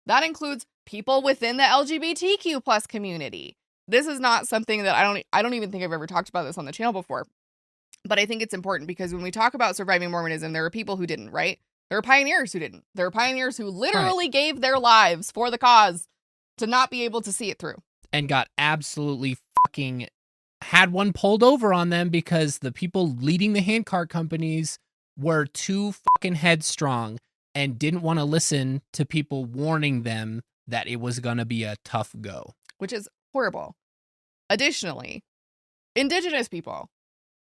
That includes people within the LGBTQ plus community. This is not something that I don't even think I've ever talked about this on the channel before. But I think it's important because when we talk about surviving Mormonism, there are people who didn't, right? There are pioneers who didn't. There are pioneers who literally gave their lives for the cause to not be able to see it through.
And got absolutely fucking had one pulled over on them because the people leading the handcart companies were too fucking headstrong and didn't want to listen to people warning them that it was going to be a tough go.
Which is horrible. Additionally, indigenous people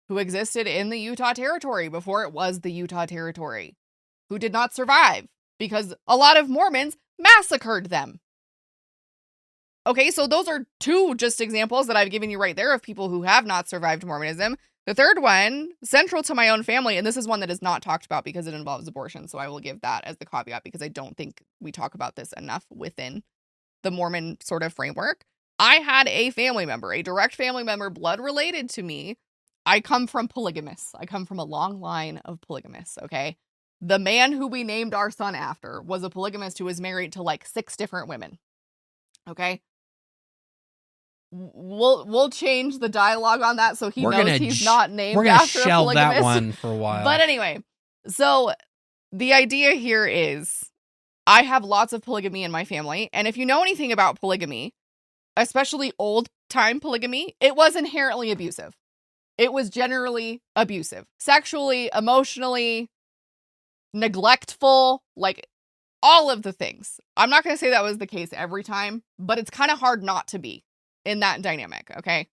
who existed in the Utah Territory before it was the Utah Territory, who did not survive because a lot of Mormons massacred them. Okay, so those are two just examples that I've given you right there of people who have not survived Mormonism. The third one, central to my own family, and this is one that is not talked about because it involves abortion, so I will give that as the caveat because I don't think we talk about this enough within the Mormon sort of framework. I had a family member, a direct family member, blood related to me. I come from polygamists. I come from a long line of polygamists, okay? The man who we named our son after was a polygamist who was married to like 6 different women, okay? We'll change the dialogue on that so he knows he's not named after a polygamist. We're gonna shelve that
one for a while.
But anyway, so the idea here is I have lots of polygamy in my family, and if you know anything about polygamy, especially old-time polygamy, it was inherently abusive. It was generally abusive. Sexually, emotionally, neglectful, like all of the things. I'm not going to say that was the case every time, but it's kind of hard not to be in that dynamic, okay?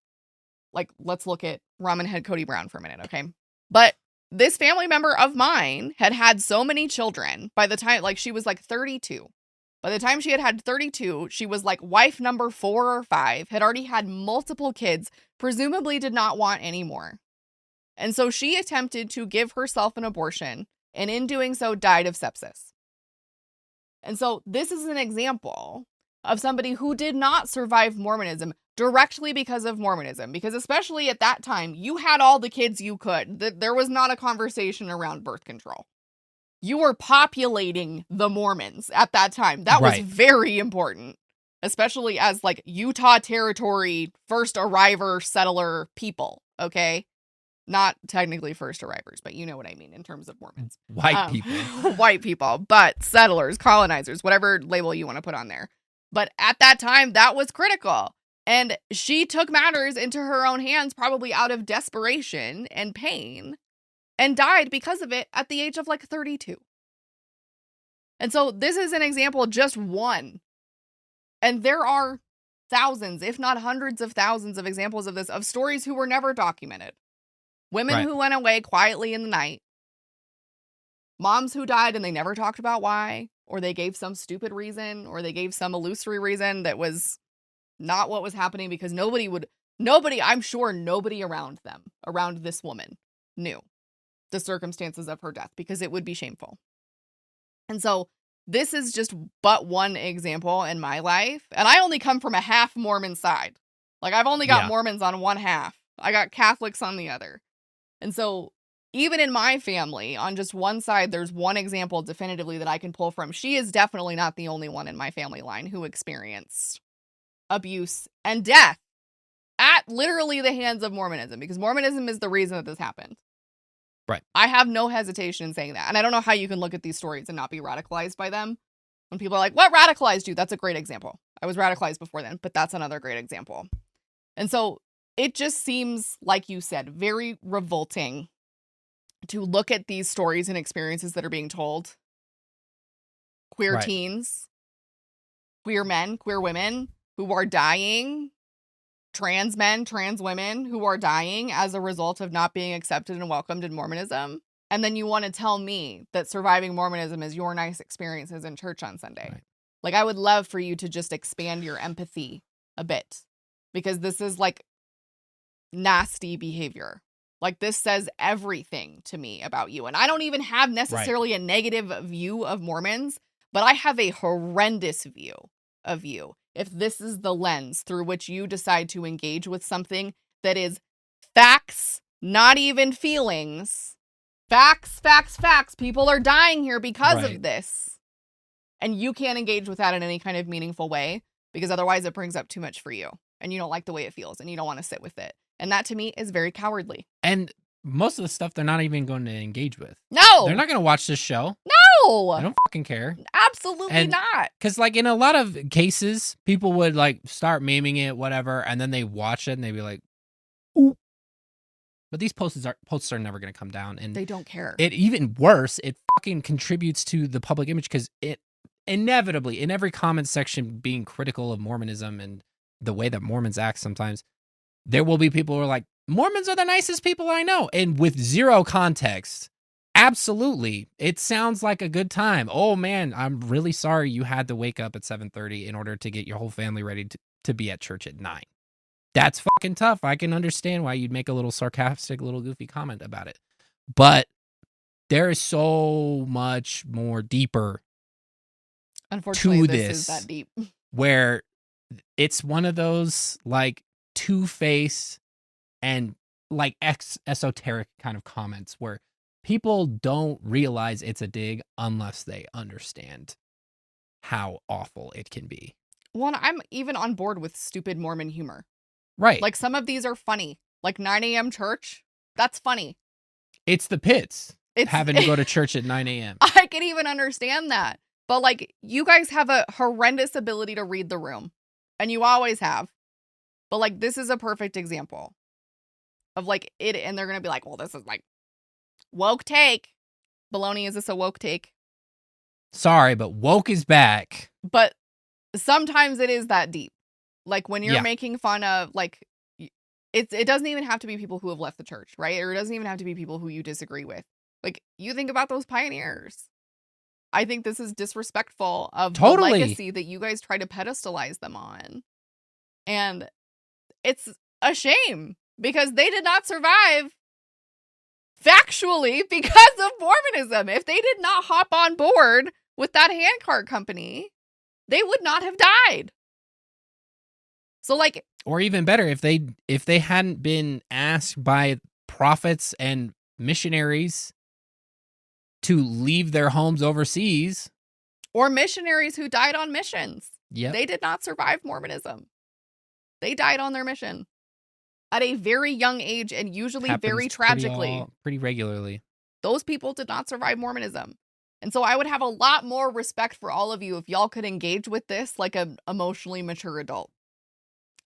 Like, let's look at Ramen Head Cody Brown for a minute, okay? But this family member of mine had so many children by the time, like, she was like 32. By the time she had 32, she was like wife number 4 or 5, had already had multiple kids, presumably did not want any more. And so she attempted to give herself an abortion, and in doing so died of sepsis. And so this is an example of somebody who did not survive Mormonism directly because of Mormonism, because especially at that time, you had all the kids you could. There was not a conversation around birth control. You were populating the Mormons at that time. That was very important, especially as like Utah Territory first arriver settler people, okay? Not technically first arrivers, but you know what I mean in terms of Mormons.
White people.
White people, but settlers, colonizers, whatever label you want to put on there. But at that time, that was critical. And she took matters into her own hands, probably out of desperation and pain, and died because of it at the age of like 32. And so this is an example, just one. And there are thousands, if not hundreds of thousands of examples of this, of stories who were never documented. Women who went away quietly in the night. Moms who died and they never talked about why, or they gave some stupid reason, or they gave some illusory reason that was not what was happening, because I'm sure nobody around this woman knew the circumstances of her death, because it would be shameful. And so this is just but one example in my life. And I only come from a half Mormon side. Like, I've only got Mormons on one half. I got Catholics on the other. And so even in my family, on just one side, there's one example definitively that I can pull from. She is definitely not the only one in my family line who experienced abuse and death at literally the hands of Mormonism, because Mormonism is the reason that this happened.
Right.
I have no hesitation in saying that. And I don't know how you can look at these stories and not be radicalized by them. When people are like, what radicalized you? That's a great example. I was radicalized before then, but that's another great example. And so it just seems, like you said, very revolting to look at these stories and experiences that are being told. Queer teens, queer men, queer women who are dying, trans men, trans women who are dying as a result of not being accepted and welcomed in Mormonism. And then you want to tell me that surviving Mormonism is your nice experiences in church on Sunday. Right. Like, I would love for you to just expand your empathy a bit, because this is like nasty behavior. Like, this says everything to me about you. And I don't even have necessarily a negative view of Mormons, but I have a horrendous view of you if this is the lens through which you decide to engage with something that is facts, not even feelings. Facts, facts, facts. People are dying here because of this. And you can't engage with that in any kind of meaningful way, because otherwise it brings up too much for you. And you don't like the way it feels, and you don't want to sit with it. And that, to me, is very cowardly.
And most of the stuff they're not even going to engage with.
No!
They're not going to watch this show.
No!
They don't fucking care.
Absolutely not.
Because, like, in a lot of cases, people would, like, start memeing it, whatever, and then they watch it, and they'd be like, ooh. But these posts are never going to come down. And
they don't care.
It even worse, it fucking contributes to the public image, because it inevitably, in every comment section being critical of Mormonism and the way that Mormons act sometimes, there will be people who are like, Mormons are the nicest people I know. And with zero context, absolutely, it sounds like a good time. Oh, man, I'm really sorry you had to wake up at 7:30 in order to get your whole family ready to be at church at 9. That's fucking tough. I can understand why you'd make a little sarcastic, little goofy comment about it. But there is so much more deeper
Unfortunately,
to
this is that deep.
Where it's one of those, like, two-faced and, like, esoteric kind of comments where people don't realize it's a dig unless they understand how awful it can be.
Well, I'm even on board with stupid Mormon humor.
Right.
Like, some of these are funny. Like 9 a.m. church, that's funny.
It's the pits. It's having to go to church at 9 a.m.
I can even understand that. But, like, you guys have a horrendous ability to read the room. And you always have. But, like, this is a perfect example of, like, it. And they're going to be like, well, this is, like, woke take. Baloney, is this a woke take?
Sorry, but woke is back.
But sometimes it is that deep. Like, when you're making fun of, like, it doesn't even have to be people who have left the church, right? Or it doesn't even have to be people who you disagree with. Like, you think about those pioneers. I think this is disrespectful of the legacy that you guys try to pedestalize them on. And it's a shame, because they did not survive factually because of Mormonism. If they did not hop on board with that handcart company, they would not have died. So, like,
or even better, if they hadn't been asked by prophets and missionaries to leave their homes overseas,
or missionaries who died on missions.
Yeah,
they did not survive Mormonism. They died on their mission at a very young age, and usually very tragically.
Pretty regularly.
Those people did not survive Mormonism. And so I would have a lot more respect for all of you if y'all could engage with this like an emotionally mature adult.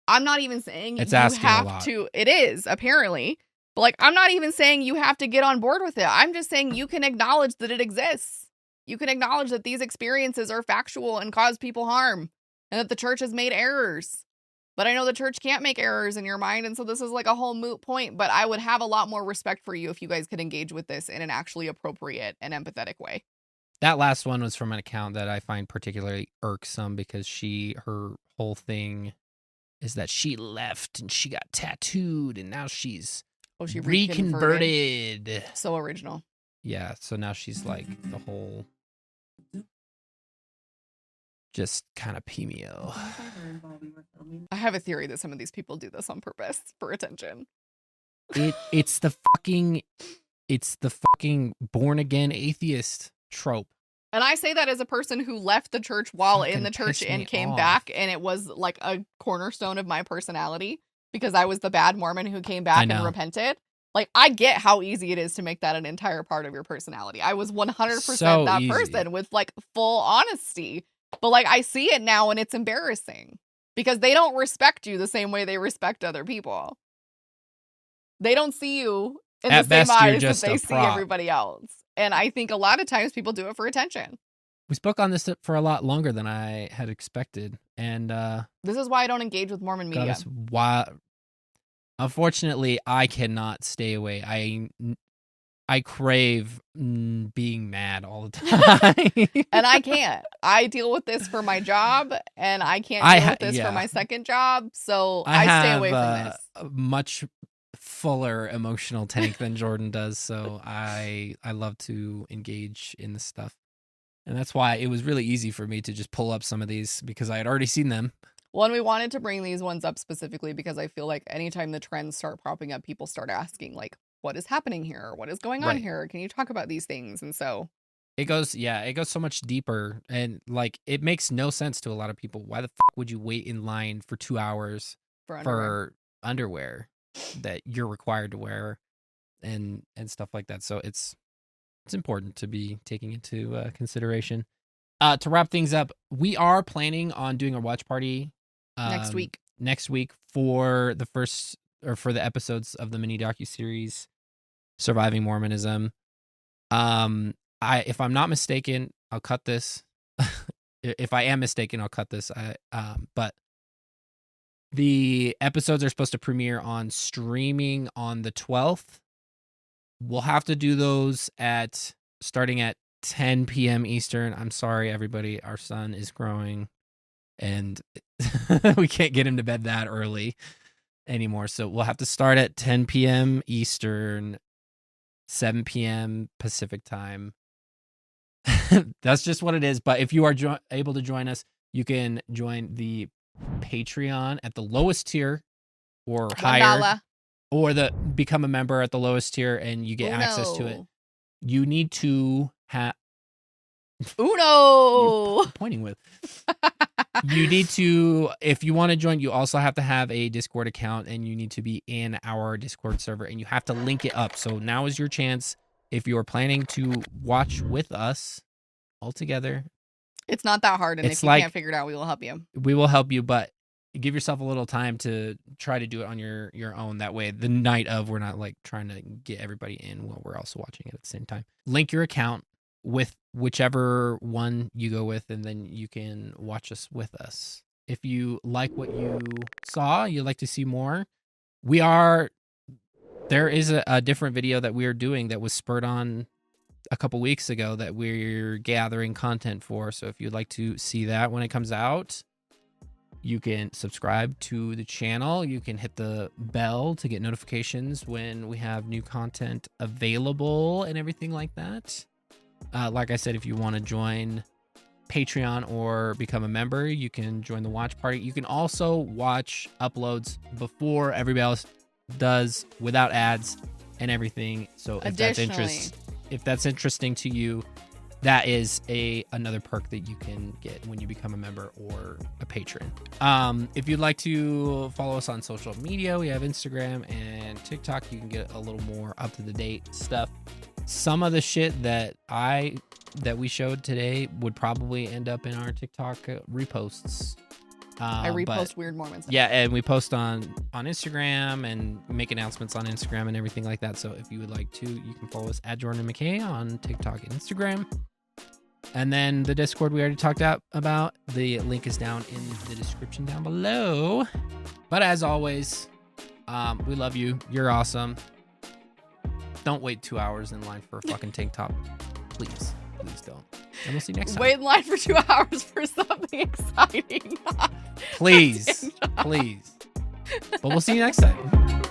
I'm not even saying
It's
you
asking a
have
lot.
to. It is, apparently. But like, I'm not even saying you have to get on board with it. I'm just saying you can acknowledge that it exists. You can acknowledge that these experiences are factual and cause people harm, and that the church has made errors. But I know the church can't make errors in your mind, and so this is like a whole moot point. But I would have a lot more respect for you if you guys could engage with this in an actually appropriate and empathetic way.
That last one was from an account that I find particularly irksome because her whole thing is that she left and she got tattooed and now she's
She
reconverted.
So original.
Yeah, so now she's like the whole just kind of PMO.
I have a theory that some of these people do this on purpose for attention.
It's the fucking born again atheist trope.
And I say that as a person who left the church while in the church and came back, and it was like a cornerstone of my personality because I was the bad Mormon who came back and repented. Like, I get how easy it is to make that an entire part of your personality. I was 100% that person with like full honesty. But like, I see it now and it's embarrassing because they don't respect you the same way they respect other people. They don't see you in the same eyes that they see everybody else. And I think a lot of times people do it for attention.
We spoke on this for a lot longer than I had expected. And
this is why I don't engage with Mormon media.
Unfortunately, I cannot stay away. I crave being mad all the time.
And I can't. I deal with this for my job, and I can't deal with this for my second job. So I stay away from this.
A much fuller emotional tank than Jordan does. So I love to engage in this stuff. And that's why it was really easy for me to just pull up some of these because I had already seen them.
Well, and we wanted to bring these ones up specifically because I feel like anytime the trends start popping up, people start asking, like, what is happening here? What is going on here? Can you talk about these things? And so
it goes so much deeper. And like, it makes no sense to a lot of people. Why the fuck would you wait in line for 2 hours for underwear that you're required to wear and stuff like that? So it's important to be taking into consideration. To wrap things up, we are planning on doing a watch party next week for the episodes of the mini docuseries Surviving Mormonism. If I'm not mistaken, I'll cut this. If I am mistaken, I'll cut this. But the episodes are supposed to premiere on streaming on the 12th. We'll have to do those starting at 10 p.m. Eastern. I'm sorry, everybody. Our son is growing and we can't get him to bed that early anymore. So we'll have to start at 10 p.m. Eastern, 7 p.m. Pacific time. That's just what it is. But if you are able to join us, you can join the Patreon at the lowest tier or higher, or become a member at the lowest tier and you get access to it. You need to have
Uno
pointing with. You need to, if you want to join, you also have to have a Discord account and you need to be in our Discord server and you have to link it up. So now is your chance if you're planning to watch with us all together.
It's not that hard, and if you can't figure it out, we will help you.
We will help you, but give yourself a little time to try to do it on your own. That way, the night of, we're not like trying to get everybody in while we're also watching it at the same time. Link your account with whichever one you go with, and then you can watch us with us. If you like what you saw, you'd like to see more, there is a different video that we are doing that was spurred on a couple weeks ago that we're gathering content for. So if you'd like to see that when it comes out, you can subscribe to the channel. You can hit the bell to get notifications when we have new content available and everything like that. Like I said, if you want to join Patreon or become a member, you can join the watch party. You can also watch uploads before everybody else does without ads and everything. So if that's interesting to you, that is another perk that you can get when you become a member or a patron. If you'd like to follow us on social media, we have Instagram and TikTok. You can get a little more up to the date stuff. Some of the shit that we showed today would probably end up in our TikTok reposts.
I repost
but
weird Mormons.
yeah, and we post on Instagram and make announcements on Instagram and everything like that. So if you would like to, you can follow us at Jordan and McKay on TikTok and Instagram. And then the Discord we already talked about. The link is down in the description down below. But as always, we love you. You're awesome. Don't wait 2 hours in line for a fucking tank top. Please don't. And we'll see you next time.
Wait in line for 2 hours for something exciting.
Please. But we'll see you next time.